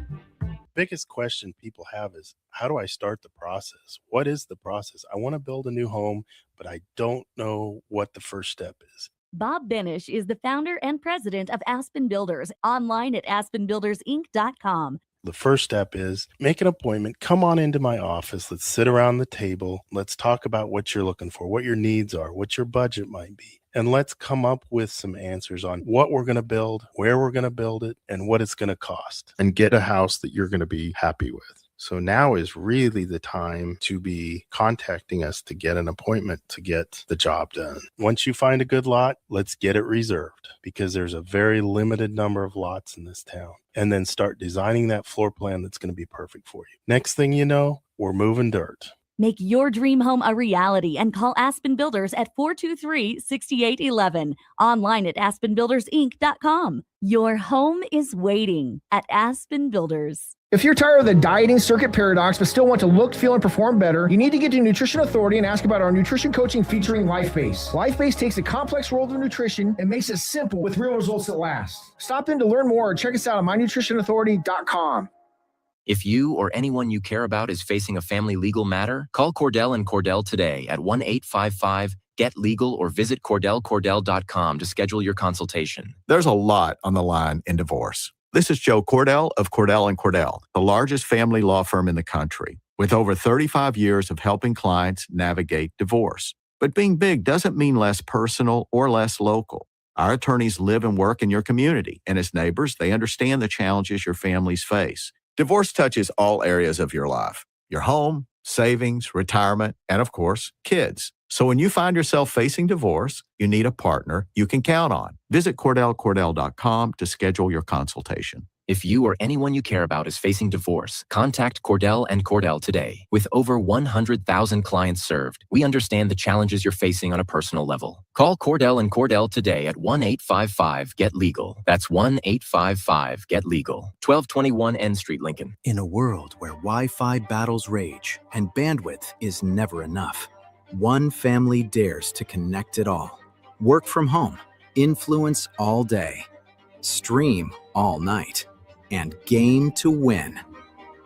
Biggest question people have is, how do I start the process? What is the process? I want to build a new home, but I don't know what the first step is. Bob Benish is the founder and president of Aspen Builders, online at aspenbuildersinc.com. The first step is make an appointment. Come on into my office. Let's sit around the table. Let's talk about what you're looking for, what your needs are, what your budget might be. And let's come up with some answers on what we're going to build, where we're going to build it, and what it's going to cost. And get a house that you're going to be happy with. So now is really the time to be contacting us to get an appointment to get the job done. Once you find a good lot, let's get it reserved because there's a very limited number of lots in this town. And then start designing that floor plan that's going to be perfect for you. Next thing you know, we're moving dirt. Make your dream home a reality and call Aspen Builders at 423-6811. Online at aspenbuildersinc.com. Your home is waiting at Aspen Builders. If you're tired of the dieting circuit paradox but still want to look, feel, and perform better, you need to get to Nutrition Authority and ask about our nutrition coaching featuring LifeBase. LifeBase takes a complex world of nutrition and makes it simple with real results that last. Stop in to learn more or check us out at mynutritionauthority.com. If you or anyone you care about is facing a family legal matter, call Cordell and Cordell today at 1-855-GET-LEGAL or visit CordellCordell.com to schedule your consultation. There's a lot on the line in divorce. This is Joe Cordell of Cordell & Cordell, the largest family law firm in the country, with over 35 years of helping clients navigate divorce. But being big doesn't mean less personal or less local. Our attorneys live and work in your community, and as neighbors, they understand the challenges your families face. Divorce touches all areas of your life: your home, savings, retirement, and of course, kids. So when you find yourself facing divorce, you need a partner you can count on. Visit CordellCordell.com to schedule your consultation. If you or anyone you care about is facing divorce, contact Cordell and Cordell today. With over 100,000 clients served, we understand the challenges you're facing on a personal level. Call Cordell and Cordell today at 1-855-GET-LEGAL. That's 1-855-GET-LEGAL. 1221 N Street, Lincoln. In a world where Wi-Fi battles rage and bandwidth is never enough, one family dares to connect it all. Work from home, influence all day, stream all night, and game to win.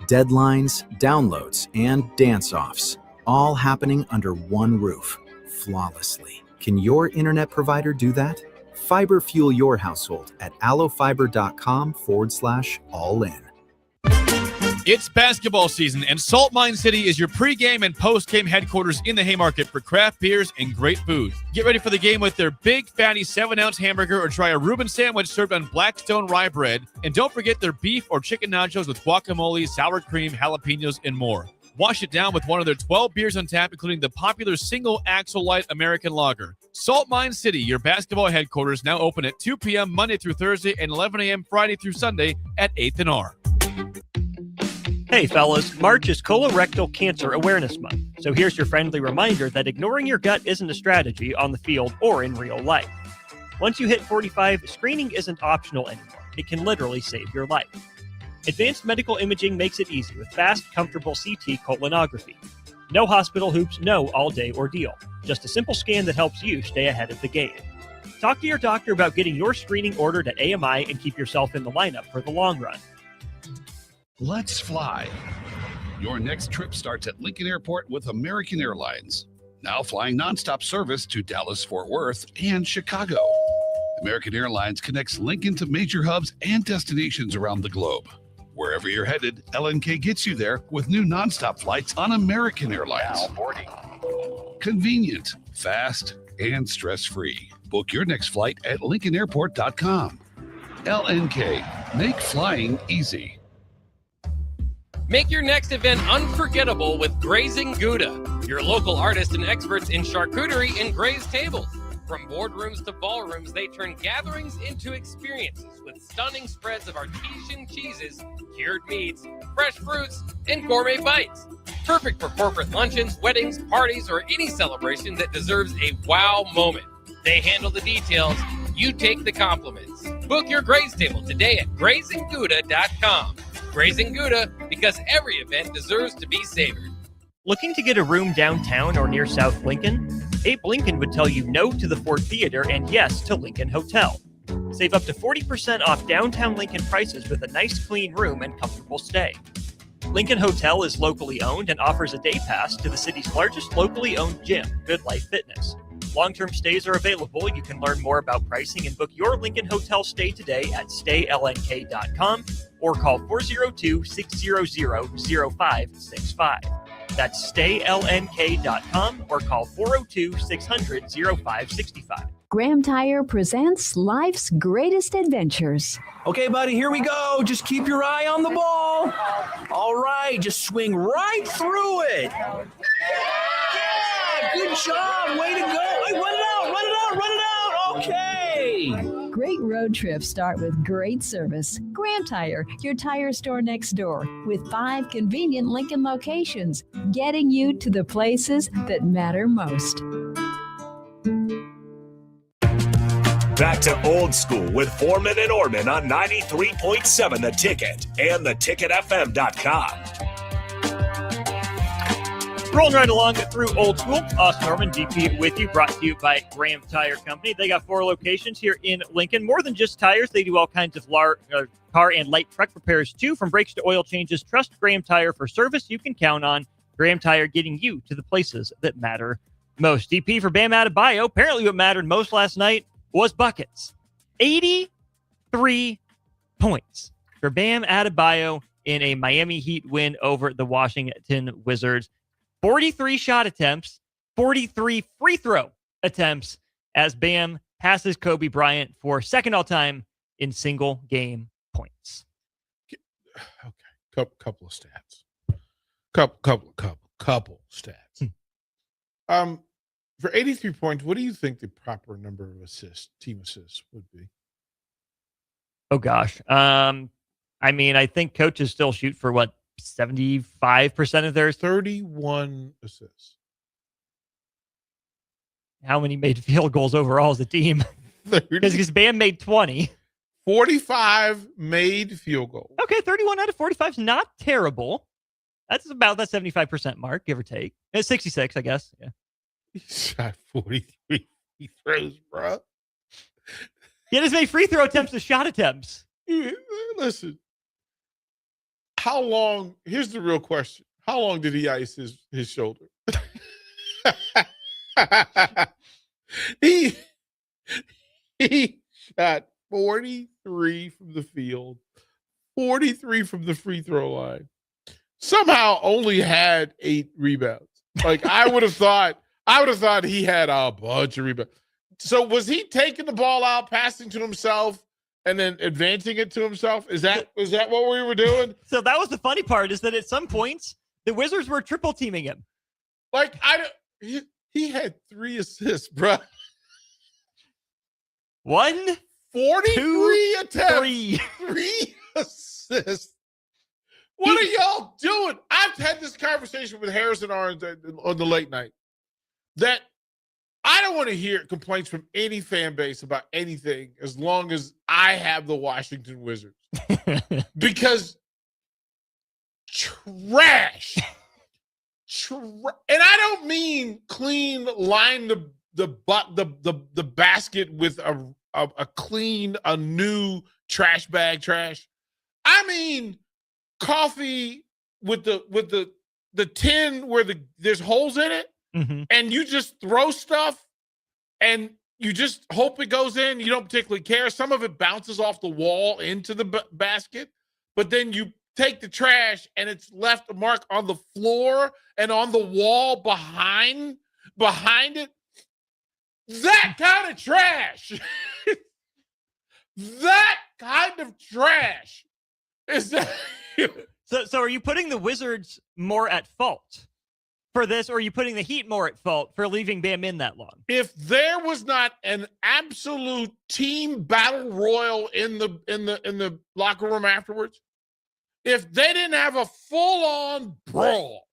Deadlines, downloads, and dance-offs, all happening under one roof, flawlessly. Can your internet provider do that? Fiber fuel your household at allofiber.com/all-in. It's basketball season, and Salt Mine City is your pregame and postgame headquarters in the Haymarket for craft beers and great food. Get ready for the game with their big, fatty 7-ounce hamburger or try a Reuben sandwich served on Blackstone rye bread. And don't forget their beef or chicken nachos with guacamole, sour cream, jalapenos, and more. Wash it down with one of their 12 beers on tap, including the popular Single Axle Light American Lager. Salt Mine City, your basketball headquarters, now open at 2 p.m. Monday through Thursday and 11 a.m. Friday through Sunday at 8th and R. Hey fellas, March is Colorectal Cancer Awareness Month. So here's your friendly reminder that ignoring your gut isn't a strategy on the field or in real life. Once you hit 45, screening isn't optional anymore. It can literally save your life. Advanced medical imaging makes it easy with fast, comfortable CT colonography. No hospital hoops, no all-day ordeal. Just a simple scan that helps you stay ahead of the game. Talk to your doctor about getting your screening ordered at AMI and keep yourself in the lineup for the long run. Let's fly. Your next trip starts at Lincoln Airport with American Airlines. Now flying nonstop service to Dallas, Fort Worth, and Chicago. American Airlines connects Lincoln to major hubs and destinations around the globe. Wherever you're headed, LNK gets you there with new nonstop flights on American Airlines. Now boarding. Convenient, fast, and stress-free. Book your next flight at LincolnAirport.com. LNK, make flying easy. Make your next event unforgettable with Grazing Gouda, your local artists and experts in charcuterie and grazed tables. From boardrooms to ballrooms, they turn gatherings into experiences with stunning spreads of artesian cheeses, cured meats, fresh fruits, and gourmet bites. Perfect for corporate luncheons, weddings, parties, or any celebration that deserves a wow moment. They handle the details. You take the compliments. Book your graze table today at GrazingGouda.com. Grazing Gouda, because every event deserves to be savored. Looking to get a room downtown or near South Lincoln? Abe Lincoln would tell you no to the Ford Theater and yes to Lincoln Hotel. Save up to 40% off downtown Lincoln prices with a nice clean room and comfortable stay. Lincoln Hotel is locally owned and offers a day pass to the city's largest locally owned gym, Good Life Fitness. Long-term stays are available. You can learn more about pricing and book your Lincoln Hotel stay today at staylnk.com or call 402-600-0565. That's staylnk.com or call 402-600-0565. Graham Tire presents life's greatest adventures. Okay, buddy, here we go. Just keep your eye on the ball. All right, just swing right through it. Yeah, good job. Way to go. Hey, run it out. Okay. Great road trips start with great service. Graham Tire, your tire store next door, with 5 convenient Lincoln locations, getting you to the places that matter most. Back to Old School with Foreman and Oerman on 93.7 The Ticket and theticketfm.com. Rolling right along through Old School. Austin Oerman, DP with you, brought to you by Graham Tire Company. They got 4 locations here in Lincoln. More than just tires, they do all kinds of car and light truck repairs too. From brakes to oil changes, trust Graham Tire for service you can count on. Graham Tire, getting you to the places that matter most. DP for Bam Adebayo. Apparently what mattered most last night was buckets. 83 points for Bam Adebayo in a Miami Heat win over the Washington Wizards. 43 shot attempts, 43 free throw attempts as Bam passes Kobe Bryant for second all-time in single-game points. Okay, couple of stats. Couple stats. For 83 points, what do you think the proper number of team assists would be? Oh gosh. I mean, I think coaches still shoot for 75% of theirs. 31 assists. How many made field goals overall as a team? Because Bam made 20. 45 made field goals. Okay, 31 out of 45 is not terrible. That's about that 75% mark, give or take. It's 66, I guess. Yeah. He shot 43 free throws, bro. He had as many free throw attempts as shot attempts. Listen. How long? Here's the real question. How long did he ice his shoulder? He shot 43 from the field, 43 from the free throw line. Somehow only had 8 rebounds. Like I would have thought he had a bunch of rebounds. So was he taking the ball out, passing to himself, and then advancing it to himself? Is that what we were doing? So that was the funny part, is that at some points the Wizards were triple teaming him. Like he had 3 assists, bro. 1, 43 attempts, 3 assists. What are y'all doing? I've had this conversation with Harrison Orange on the late night that I don't want to hear complaints from any fan base about anything as long as I have the Washington Wizards. Because trash. And I don't mean clean line the basket with a new trash bag trash. I mean coffee with the tin where there's holes in it. Mm-hmm. And you just throw stuff and you just hope it goes in. You don't particularly care. Some of it bounces off the wall into the basket, but then you take the trash and it's left a mark on the floor and on the wall behind it. That kind of trash. That kind of trash is that. So are you putting the Wizards more at fault for this, or are you putting the Heat more at fault for leaving Bam in that long? If there was not an absolute team battle royal in the locker room afterwards, if they didn't have a full-on brawl,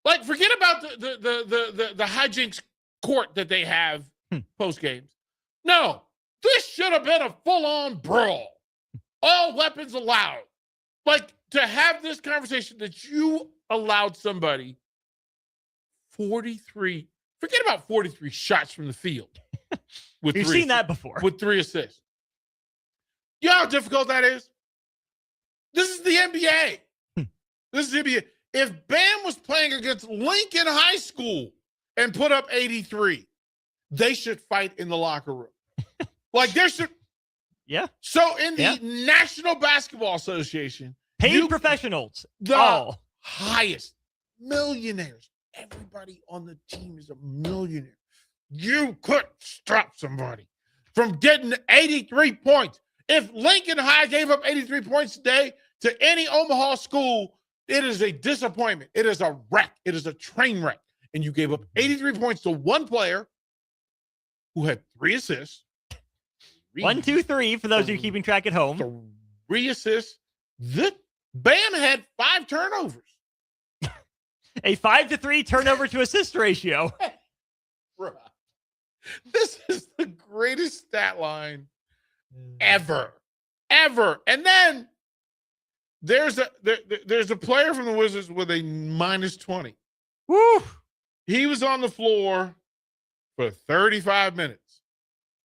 like forget about the hijinks court that they have post games. No, this should have been a full-on brawl. All weapons allowed. Like to have this conversation that you allowed somebody 43, forget about 43 shots from the field. You've seen that before. With 3 assists. You know how difficult that is? This is the NBA. This is the NBA. If Bam was playing against Lincoln High School and put up 83, they should fight in the locker room. Like there should. Yeah. So in the National Basketball Association, paid professionals, the highest millionaires. Everybody on the team is a millionaire. You couldn't stop somebody from getting 83 points. If Lincoln High gave up 83 points today to any Omaha school, it is a disappointment. It is a wreck. It is a train wreck. And you gave up 83 points to one player who had 3 assists. 1, 2, 3 for those of you keeping track at home. 3 assists. Bam had 5 turnovers. A 5-to-3 turnover to assist ratio. Bruh. This is the greatest stat line ever. And then there's a player from the Wizards with a minus 20. Woo! He was on the floor for 35 minutes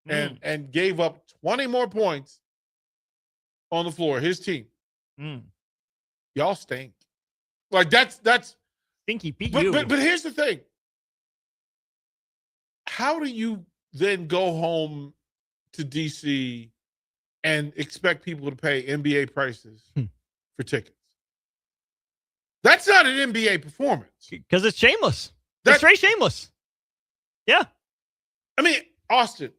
and gave up 20 more points on the floor. His team. Y'all stink. Like that's stinky Pete. But here's the thing. How do you then go home to DC and expect people to pay NBA prices for tickets? That's not an NBA performance. Because it's shameless. It's straight shameless. Yeah. I mean, Austin,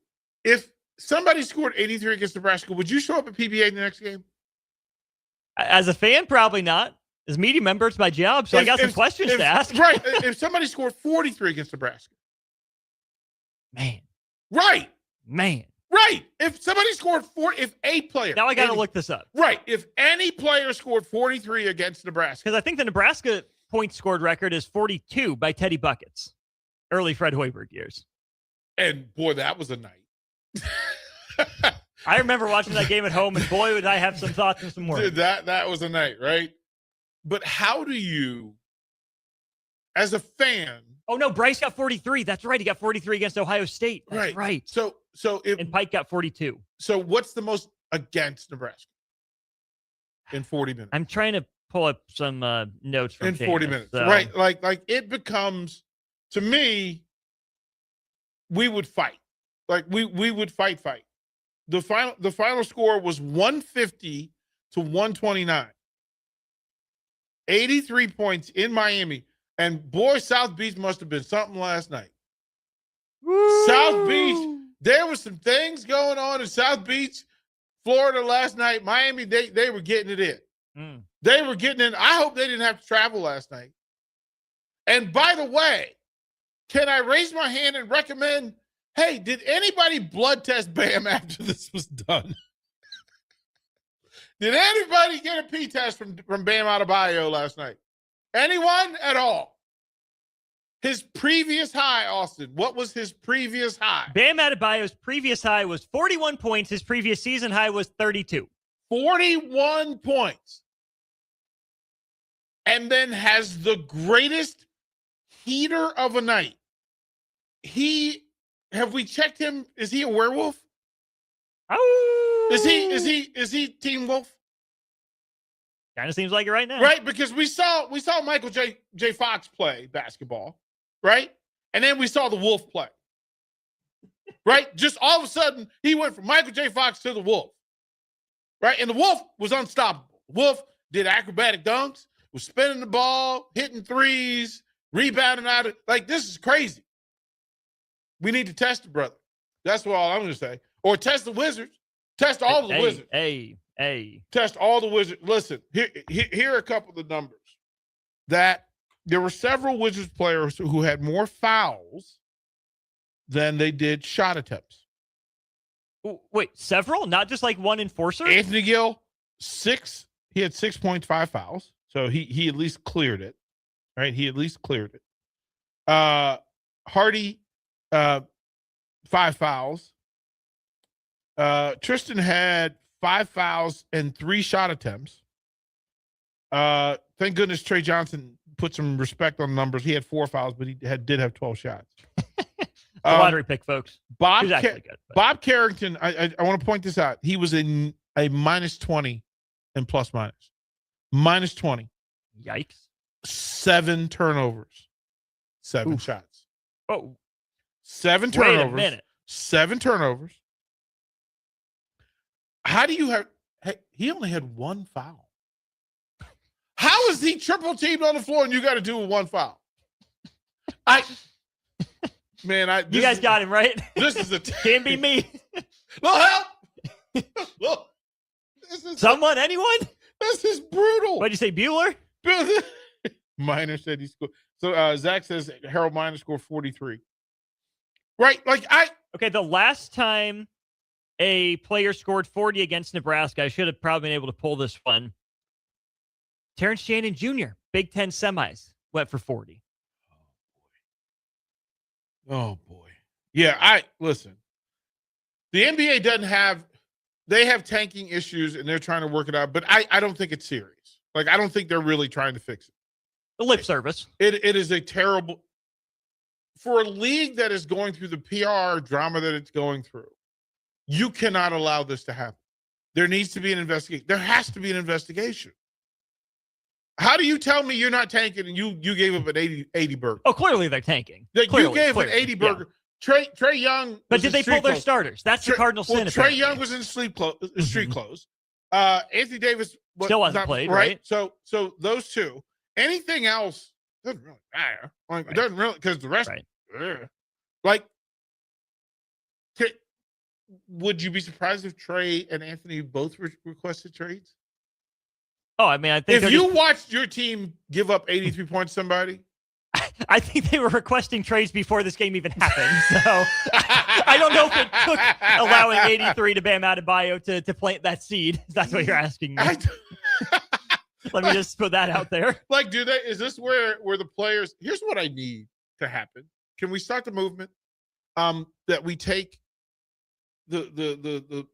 if somebody scored 83 against Nebraska, would you show up at PBA in the next game? As a fan, probably not. As media member, it's my job, so I got some questions to ask. Right. If somebody scored 43 against Nebraska. Man. Right. Man. Right. If somebody scored if a player. Now I got to look this up. Right. If any player scored 43 against Nebraska. Because I think the Nebraska points scored record is 42 by Teddy Buckets. Early Fred Hoiberg years. And boy, that was a night. I remember watching that game at home, and boy, would I have some thoughts and some words. That was a night, right? But how do you, as a fan? Oh no, Bryce got 43. That's right. He got 43 against Ohio State. That's right. So and Pike got 42. So what's the most against Nebraska in 40 minutes? I'm trying to pull up some notes from in 40 minutes. So. Right. Like it becomes, to me, we would fight. Like we would fight. The final score was 150 to 129. 83 points in Miami. And boy, South Beach must have been something last night. Woo! South Beach, there was some things going on in South Beach, Florida last night. Miami, they were getting it in. They were getting in. I hope they didn't have to travel last night. And by the way, can I raise my hand and recommend, hey, did anybody blood test Bam after this was done? Did anybody get a P test from Bam Adebayo last night? Anyone at all? His previous high, Austin, what was his previous high? Bam Adebayo's previous high was 41 points. His previous season high was 32. 41 points. And then has the greatest heater of a night. Have we checked him? Is he a werewolf? Oh, is he Team Wolf? Kind of seems like it right now, right? Because we saw Michael J. Fox play basketball, right? And then we saw the Wolf play, right? Just all of a sudden, he went from Michael J. Fox to the Wolf, right? And the Wolf was unstoppable. Wolf did acrobatic dunks, was spinning the ball, hitting threes, rebounding out of like this is crazy. We need to test the brother. That's what all I'm going to say. Or test the Wizards. Test all the Wizards. Hey. Test all the Wizards. Listen, here are a couple of the numbers. That there were several Wizards players who had more fouls than they did shot attempts. Wait, several? Not just like one enforcer? Anthony Gill, 6. He had 6.5 fouls. So he at least cleared it. Right? He at least cleared it. Hardy, 5 fouls. Tristan had 5 fouls and 3 shot attempts. Thank goodness Trey Johnson put some respect on the numbers. He had 4 fouls, but he did have 12 shots. Lottery pick, folks. Bob good, Bob Carrington, I want to point this out. He was a minus 20 and plus minus. Minus 20. Yikes. 7 turnovers. 7 Oof. shots. Oh. 7 turnovers. Wait a minute. 7 turnovers. How do you have he only had 1 foul. How is he triple teamed on the floor and you got to do a 1 foul? You guys got him, right? This is a can't be me. Look, help. Look. Someone, anyone? This is brutal. What'd you say, Bueller? Miner said he scored. So Zach says Harold Miner scored 43. Right? Okay, the last time a player scored 40 against Nebraska, I should have probably been able to pull this one. Terrence Shannon Jr., Big Ten semis, went for 40. Oh boy. Yeah, listen. The NBA doesn't have they have tanking issues and they're trying to work it out, but I don't think it's serious. Like, I don't think they're really trying to fix it. The lip service. It is a terrible for a league that is going through the PR drama that it's going through. You cannot allow this to happen. There needs to be an investigation. There has to be an investigation. How do you tell me you're not tanking and you gave up an 80 burger? Oh, clearly they're tanking. You gave an 80 Yeah. burger. Trey Young. But did they pull their starters? That's the cardinal sin. Trey Young was in street clothes. Anthony Davis still hasn't played, right? So those two. Anything else doesn't really matter. Like, it doesn't really, because the rest. Like, would you be surprised if Trey and Anthony both requested trades? Oh, I mean, I think if you watched your team give up 83 points to somebody, I think they were requesting trades before this game even happened. So I don't know if it took allowing 83 to Bam Adebayo to plant that seed. If that's what you're asking me. Let me just put that out there. Like, is this where the players, here's what I need to happen. Can we start the movement? That we take the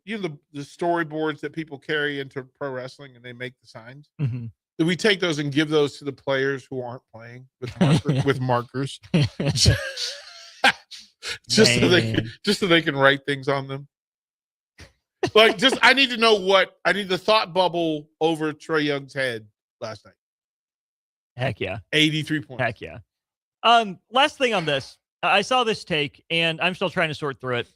storyboards that people carry into pro wrestling and they make the signs. Mm-hmm. We take those and give those to the players who aren't playing with markers, just so they can write things on them. Like, I need to know I need the thought bubble over Trey Young's head last night. Heck yeah, 83 points. Heck yeah. Last thing on this, I saw this take and I'm still trying to sort through it.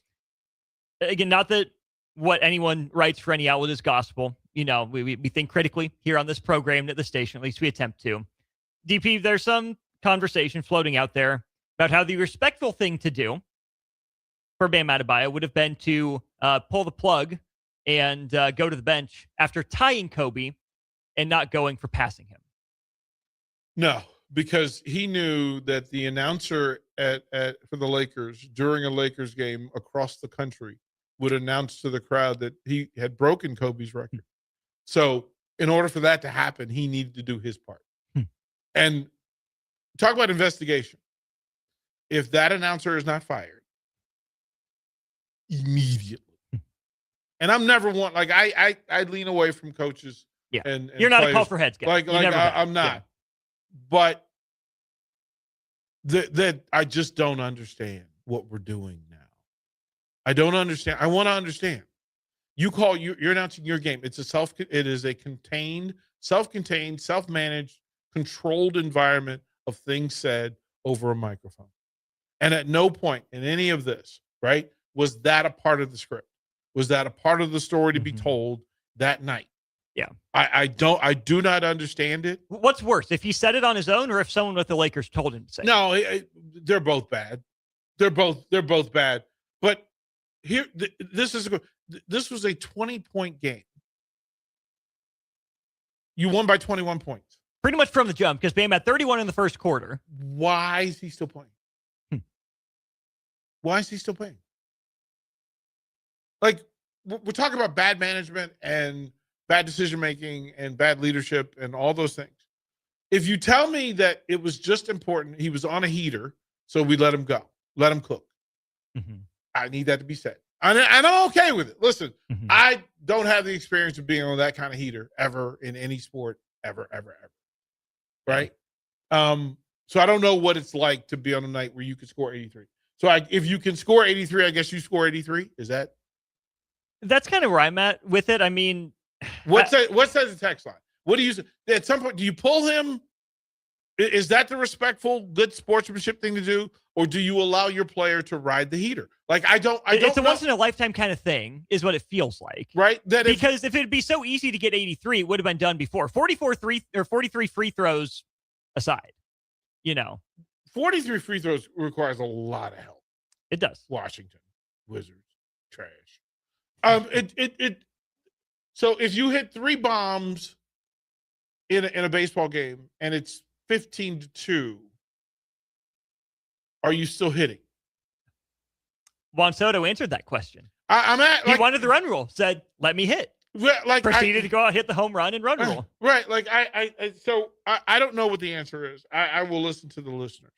Again, not that what anyone writes for any outlet is gospel. You know, we think critically here on this program at the station, at least we attempt to. DP, there's some conversation floating out there about how the respectful thing to do for Bam Adebayo would have been to pull the plug and go to the bench after tying Kobe and not going for passing him. No, because he knew that the announcer for the Lakers during a Lakers game across the country would announce to the crowd that he had broken Kobe's record. So in order for that to happen, he needed to do his part. And talk about investigation. If that announcer is not fired immediately, and I'm never one, like I lean away from coaches. Yeah. And you're not players. A call for heads guy. I'm not. Yeah. But that I just don't understand what we're doing now. I don't understand. I want to understand. You're announcing your game. It is a contained, self-contained, self-managed, controlled environment of things said over a microphone. And at no point in any of this, right, was that a part of the script? Was that a part of the story to be told that night? Yeah. I do not understand it. What's worse, if he said it on his own or if someone with the Lakers told him to say it? No, they're both bad. They're both bad. But here, this was a 20-point game. You won by 21 points. Pretty much from the jump, because Bam had 31 in the first quarter. Why is he still playing? Why is he still playing? Like, we're talking about bad management and bad decision-making and bad leadership and all those things. If you tell me that it was just important, he was on a heater, so we let him go. Let him cook. Mm-hmm. I need that to be said. And I'm okay with it. Listen, I don't have the experience of being on that kind of heater ever in any sport, ever. Right? So I don't know what it's like to be on a night where you could score 83. So if you can score 83, I guess you score 83. Is that? That's kind of where I'm at with it. I mean, what says the text line? What do you at some point do you pull him? Is that the respectful, good sportsmanship thing to do, or do you allow your player to ride the heater? Like it's a once in a lifetime kind of thing, is what it feels like, right? Because if it'd be so easy to get 83, it would have been done before. 43 free throws aside, 43 free throws requires a lot of help. It does. Washington Wizards trash. So if you hit 3 bombs in a baseball game and it's 15-2, are you still hitting? Juan Soto answered that question. He wanted the run rule. Said, "Let me hit." Proceeded to go out, hit the home run, and run rule. Right. Like I don't know what the answer is. I will listen to the listeners.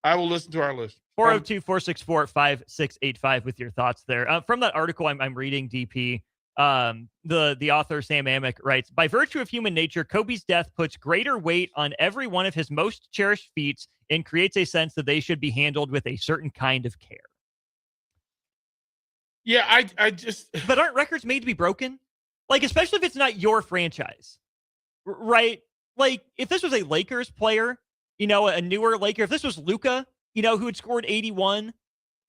I will listen to our listeners. 402-464-5685 with your thoughts there. From that article I'm reading, DP, the author Sam Amick writes, by virtue of human nature, Kobe's death puts greater weight on every one of his most cherished feats and creates a sense that they should be handled with a certain kind of care. Yeah, I just... But aren't records made to be broken? Like, especially if it's not your franchise, right? Like, if this was a Lakers player, a newer Laker, if this was Luka, who had scored 81,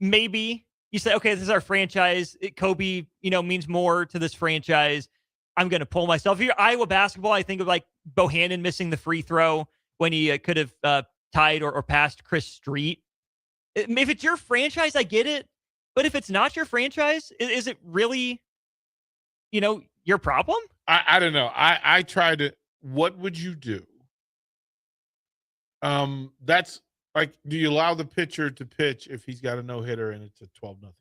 maybe you say, okay, this is our franchise. Kobe, means more to this franchise. I'm going to pull myself here. Iowa basketball, I think of like Bohannon missing the free throw when he could have tied or passed Chris Street. If it's your franchise, I get it. But if it's not your franchise, is it really, your problem? I don't know. I try to, what would you do? That's like, do you allow the pitcher to pitch if he's got a no-hitter and it's a 12-0 game?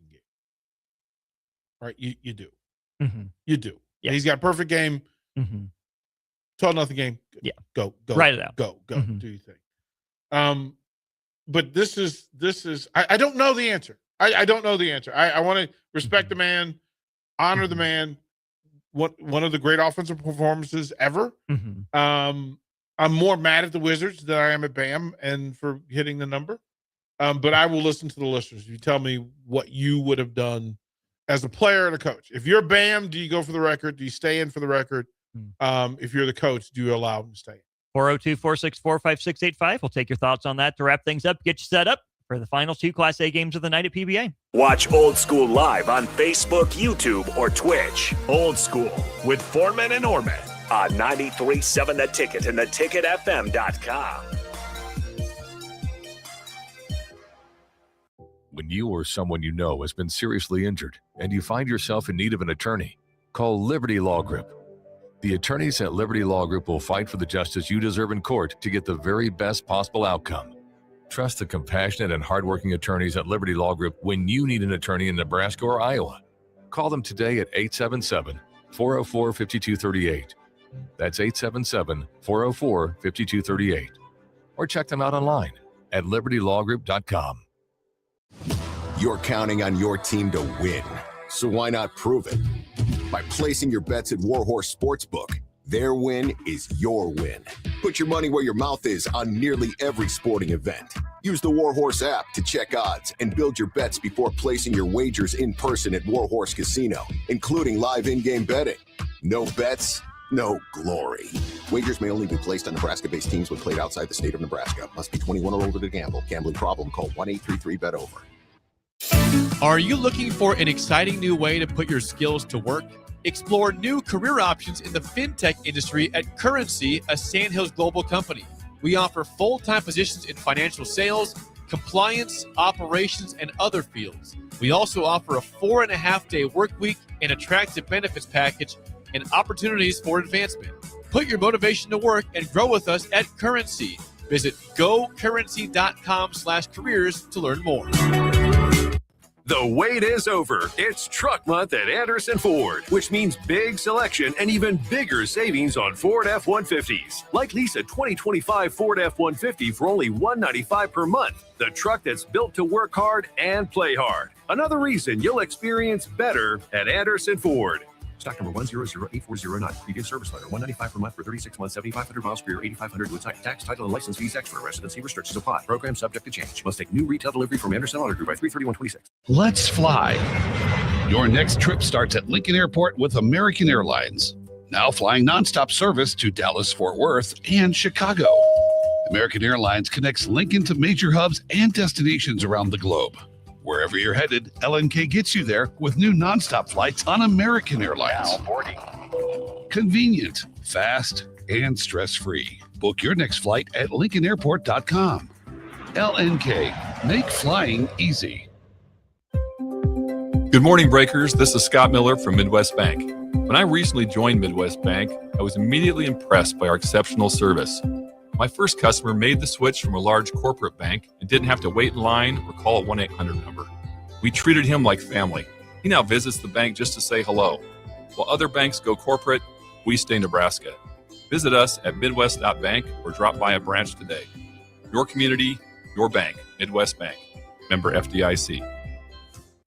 Right? You do. Mm-hmm. You do. Yeah. He's got a perfect game. Mm-hmm. 12-0 game. Yeah. Go. Write it out. Go. Mm-hmm. Do your thing. But this is, I don't know the answer. I don't know the answer. I want to respect the man, honor the man. One of the great offensive performances ever. Mm-hmm. I'm more mad at the Wizards than I am at Bam and for hitting the number. But I will listen to the listeners. You tell me what you would have done as a player and a coach. If you're Bam, do you go for the record? Do you stay in for the record? If you're the coach, do you allow him to stay in? 402-464-5685. We'll take your thoughts on that to wrap things up, get you set up for the final two Class A games of the night at PBA. Watch Old School live on Facebook, YouTube, or Twitch. Old School with Foreman and Oerman on 93.7 The Ticket and theticketfm.com. When you or someone you know has been seriously injured and you find yourself in need of an attorney, call Liberty Law Group. The attorneys at Liberty Law Group will fight for the justice you deserve in court to get the very best possible outcome. Trust the compassionate and hardworking attorneys at Liberty Law Group when you need an attorney in Nebraska or Iowa. Call them today at 877-404-5238. That's 877-404-5238. Or check them out online at libertylawgroup.com. You're counting on your team to win, so why not prove it? By placing your bets at Warhorse Sportsbook. Their win is your win. Put your money where your mouth is on nearly every sporting event. Use the Warhorse app to check odds and build your bets before placing your wagers in person at Warhorse Casino, including live in-game betting. No bets, no glory. Wagers may only be placed on Nebraska-based teams when played outside the state of Nebraska. Must be 21 or older to gamble. Gambling problem? Call 1-833-BET-OVER. Are you looking for an exciting new way to put your skills to work? Explore new career options in the fintech industry at Currency, a Sandhills Global company. We offer full-time positions in financial sales, compliance, operations, and other fields. We also offer a 4.5-day work week, an attractive benefits package, and opportunities for advancement. Put your motivation to work and grow with us at Currency. Visit gocurrency.com/careers to learn more. The wait is over. It's Truck Month at Anderson Ford, which means big selection and even bigger savings on Ford F-150s. Like lease a 2025 Ford F-150 for only $195 per month. The truck that's built to work hard and play hard. Another reason you'll experience better at Anderson Ford. Stock number 1008409. Previous service letter. $195 per month for 36 months, 7,500 miles per year, 8,500 with type. Tax, title, and license fees extra. Residency restrictions apply. Program subject to change. Must take new retail delivery from Anderson Auto Group by 3/31/26. Let's fly. Your next trip starts at Lincoln Airport with American Airlines. Now flying nonstop service to Dallas, Fort Worth, and Chicago. American Airlines connects Lincoln to major hubs and destinations around the globe. Wherever you're headed, LNK gets you there with new nonstop flights on American Airlines. Convenient, fast, and stress-free. Book your next flight at LincolnAirport.com. LNK, make flying easy. Good morning, Breakers. This is Scott Miller from Midwest Bank. When I recently joined Midwest Bank, I was immediately impressed by our exceptional service. My first customer made the switch from a large corporate bank and didn't have to wait in line or call a 1-800 number. We treated him like family. He now visits the bank just to say hello. While other banks go corporate, we stay Nebraska. Visit us at midwest.bank or drop by a branch today. Your community, your bank. Midwest Bank. Member FDIC.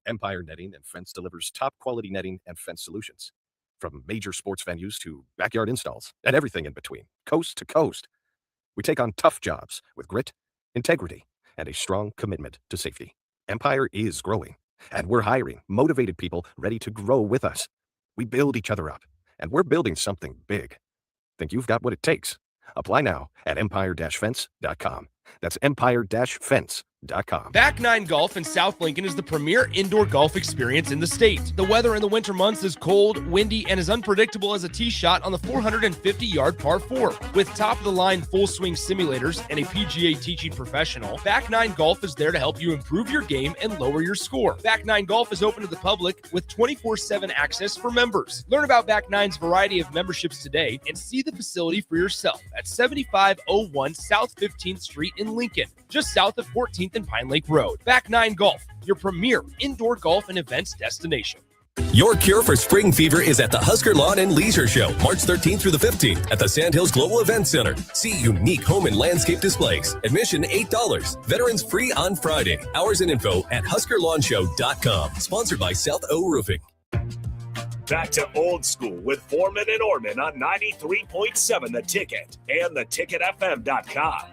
Empire Netting and Fence delivers top quality netting and fence solutions. From major sports venues to backyard installs and everything in between, coast to coast. We take on tough jobs with grit, integrity, and a strong commitment to safety. Empire is growing, and we're hiring motivated people ready to grow with us. We build each other up, and we're building something big. Think you've got what it takes? Apply now at empire-fence.com. That's empire-fence.com. Back Nine Golf in South Lincoln is the premier indoor golf experience in the state. The weather in the winter months is cold, windy, and as unpredictable as a tee shot on the 450-yard par 4. With top-of-the-line full-swing simulators and a PGA teaching professional, Back Nine Golf is there to help you improve your game and lower your score. Back Nine Golf is open to the public with 24/7 access for members. Learn about Back Nine's variety of memberships today and see the facility for yourself at 7501 South 15th Street in Lincoln, just south of 14th and Pine Lake Road. Back Nine Golf, your premier indoor golf and events destination. Your cure for spring fever is at the Husker Lawn and Leisure Show, March 13th through the 15th at the Sandhills Global Event Center. See unique home and landscape displays. Admission $8. Veterans free on Friday. Hours and info at HuskerLawnShow.com. Sponsored by South O Roofing. Back to Old School with Foreman and Oerman on 93.7 The Ticket and theticketfm.com.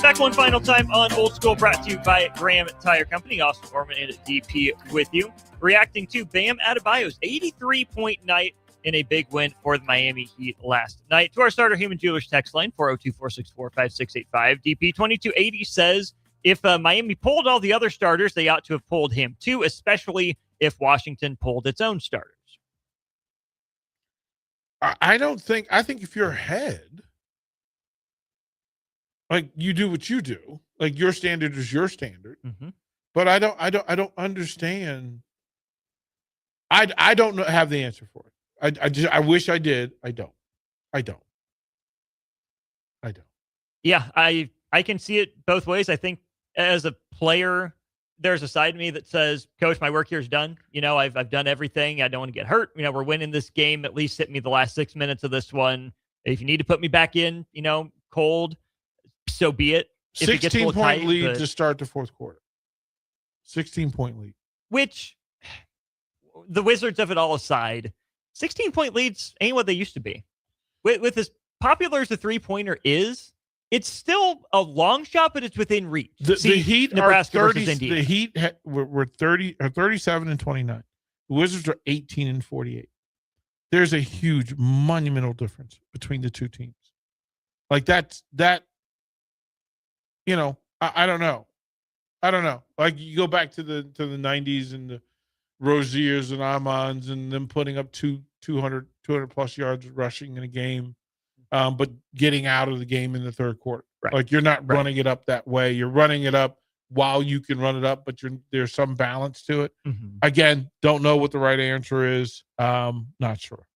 Back one final time on Old School, brought to you by Graham Tire Company. Austin Oerman and DP with you. Reacting to Bam Adebayo's 83-point night in a big win for the Miami Heat last night. To our starter, Human Jewelers text line, 402-464-5685. DP 2280 says, if Miami pulled all the other starters, they ought to have pulled him too, especially if Washington pulled its own starters. I think if you're ahead, like, you do what you do. Like, your standard is your standard. Mm-hmm. But I don't understand. I don't have the answer for it. I wish I did. I don't. Yeah, I can see it both ways. I think as a player, there's a side of me that says, Coach, my work here is done. You know, I've done everything. I don't want to get hurt. You know, we're winning this game. At least hit me the last 6 minutes of this one. If you need to put me back in, you know, cold, so be it. 16-point lead to start the fourth quarter. 16-point lead. Which, the Wizards of it all aside, 16-point leads ain't what they used to be. With as popular as the three-pointer is, it's still a long shot, but it's within reach. The Heat Nebraska are 30. versus Indiana. The Heat were 37 and 29. The Wizards are 18 and 48. There's a huge, monumental difference between the two teams. Like that. You know, I don't know. Like, you go back to the 90s and the Roziers and Armands and them putting up 200 plus yards rushing in a game, but getting out of the game in the third quarter. Right. Like, you're not running it up that way. You're running it up while you can run it up, but there's some balance to it. Mm-hmm. Again, don't know what the right answer is. Not sure.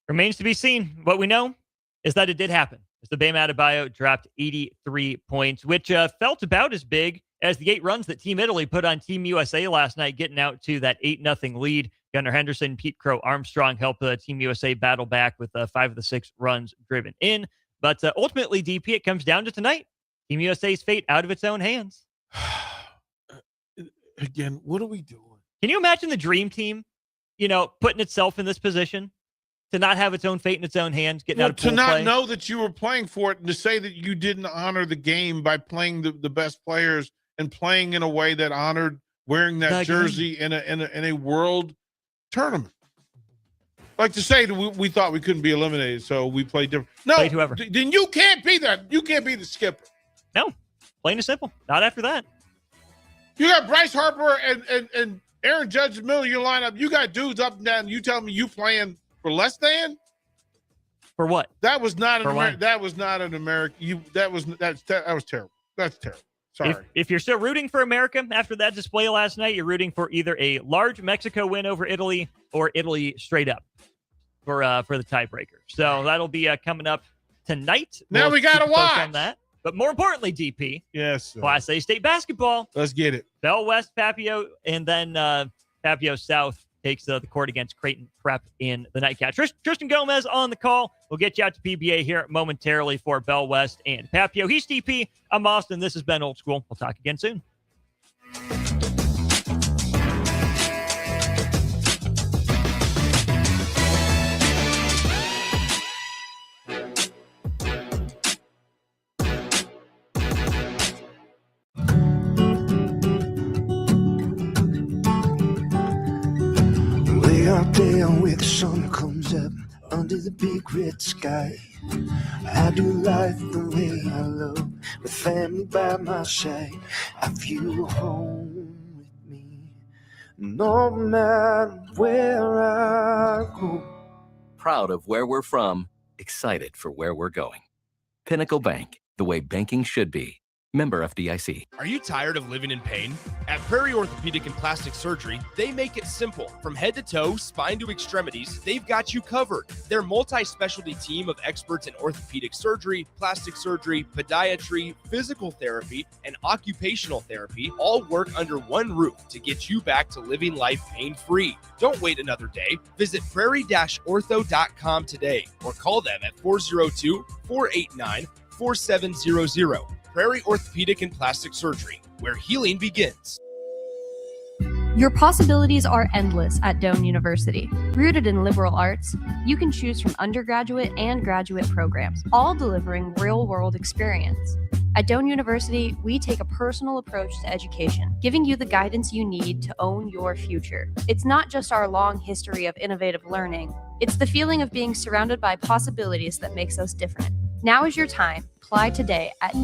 Remains to be seen. What we know is that it did happen. As the Bam Adebayo dropped 83 points, which felt about as big as the 8 runs that Team Italy put on Team USA last night, getting out to that 8-0 lead. Gunnar Henderson, Pete Crow Armstrong helped Team USA battle back with 5 of the 6 runs driven in. But ultimately, DP, it comes down to tonight. Team USA's fate out of its own hands. Again, what are we doing? Can you imagine the dream team, you know, putting itself in this position? To not have its own fate in its own hands, getting out of pool to not play. Know that you were playing for it, and to say that you didn't honor the game by playing the best players and playing in a way that honored wearing that jersey in a world tournament. Like, to say that we thought we couldn't be eliminated, so we played different. No, played whoever. Then you can't be that. You can't be the skipper. No, plain and simple. Not after that. You got Bryce Harper and Aaron Judge in the middle of your lineup. You got dudes up and down. You tell me you playing for less than? For what? That was not an American. That was not an American. That was terrible. That's terrible. Sorry. If you're still rooting for America after that display last night, you're rooting for either a large Mexico win over Italy or Italy straight up for the tiebreaker. So that'll be coming up tonight. Now we gotta watch on that. But more importantly, DP, yes, sir. Class A state basketball. Let's get it. Bell West, Papio, and then Papio South takes the court against Creighton Prep in the nightcap. Tristan Gomez on the call. We'll get you out to PBA here momentarily for Bell West and Papio. He's DP. I'm Austin. This has been Old School. We'll talk again soon. Way out there where the sun comes up under the big red sky, I do life the way I love, with family by my side. I feel home with me, no matter where I go. Proud of where we're from, excited for where we're going. Pinnacle Bank, the way banking should be. Member FDIC. Are you tired of living in pain? At Prairie Orthopedic and Plastic Surgery, they make it simple. From head to toe, spine to extremities, they've got you covered. Their multi-specialty team of experts in orthopedic surgery, plastic surgery, podiatry, physical therapy, and occupational therapy all work under one roof to get you back to living life pain-free. Don't wait another day. Visit prairie-ortho.com today or call them at 402-489-4700. Prairie Orthopedic and Plastic Surgery, where healing begins. Your possibilities are endless at Doane University. Rooted in liberal arts, you can choose from undergraduate and graduate programs, all delivering real-world experience. At Doane University, we take a personal approach to education, giving you the guidance you need to own your future. It's not just our long history of innovative learning, it's the feeling of being surrounded by possibilities that makes us different. Now is your time. Apply today at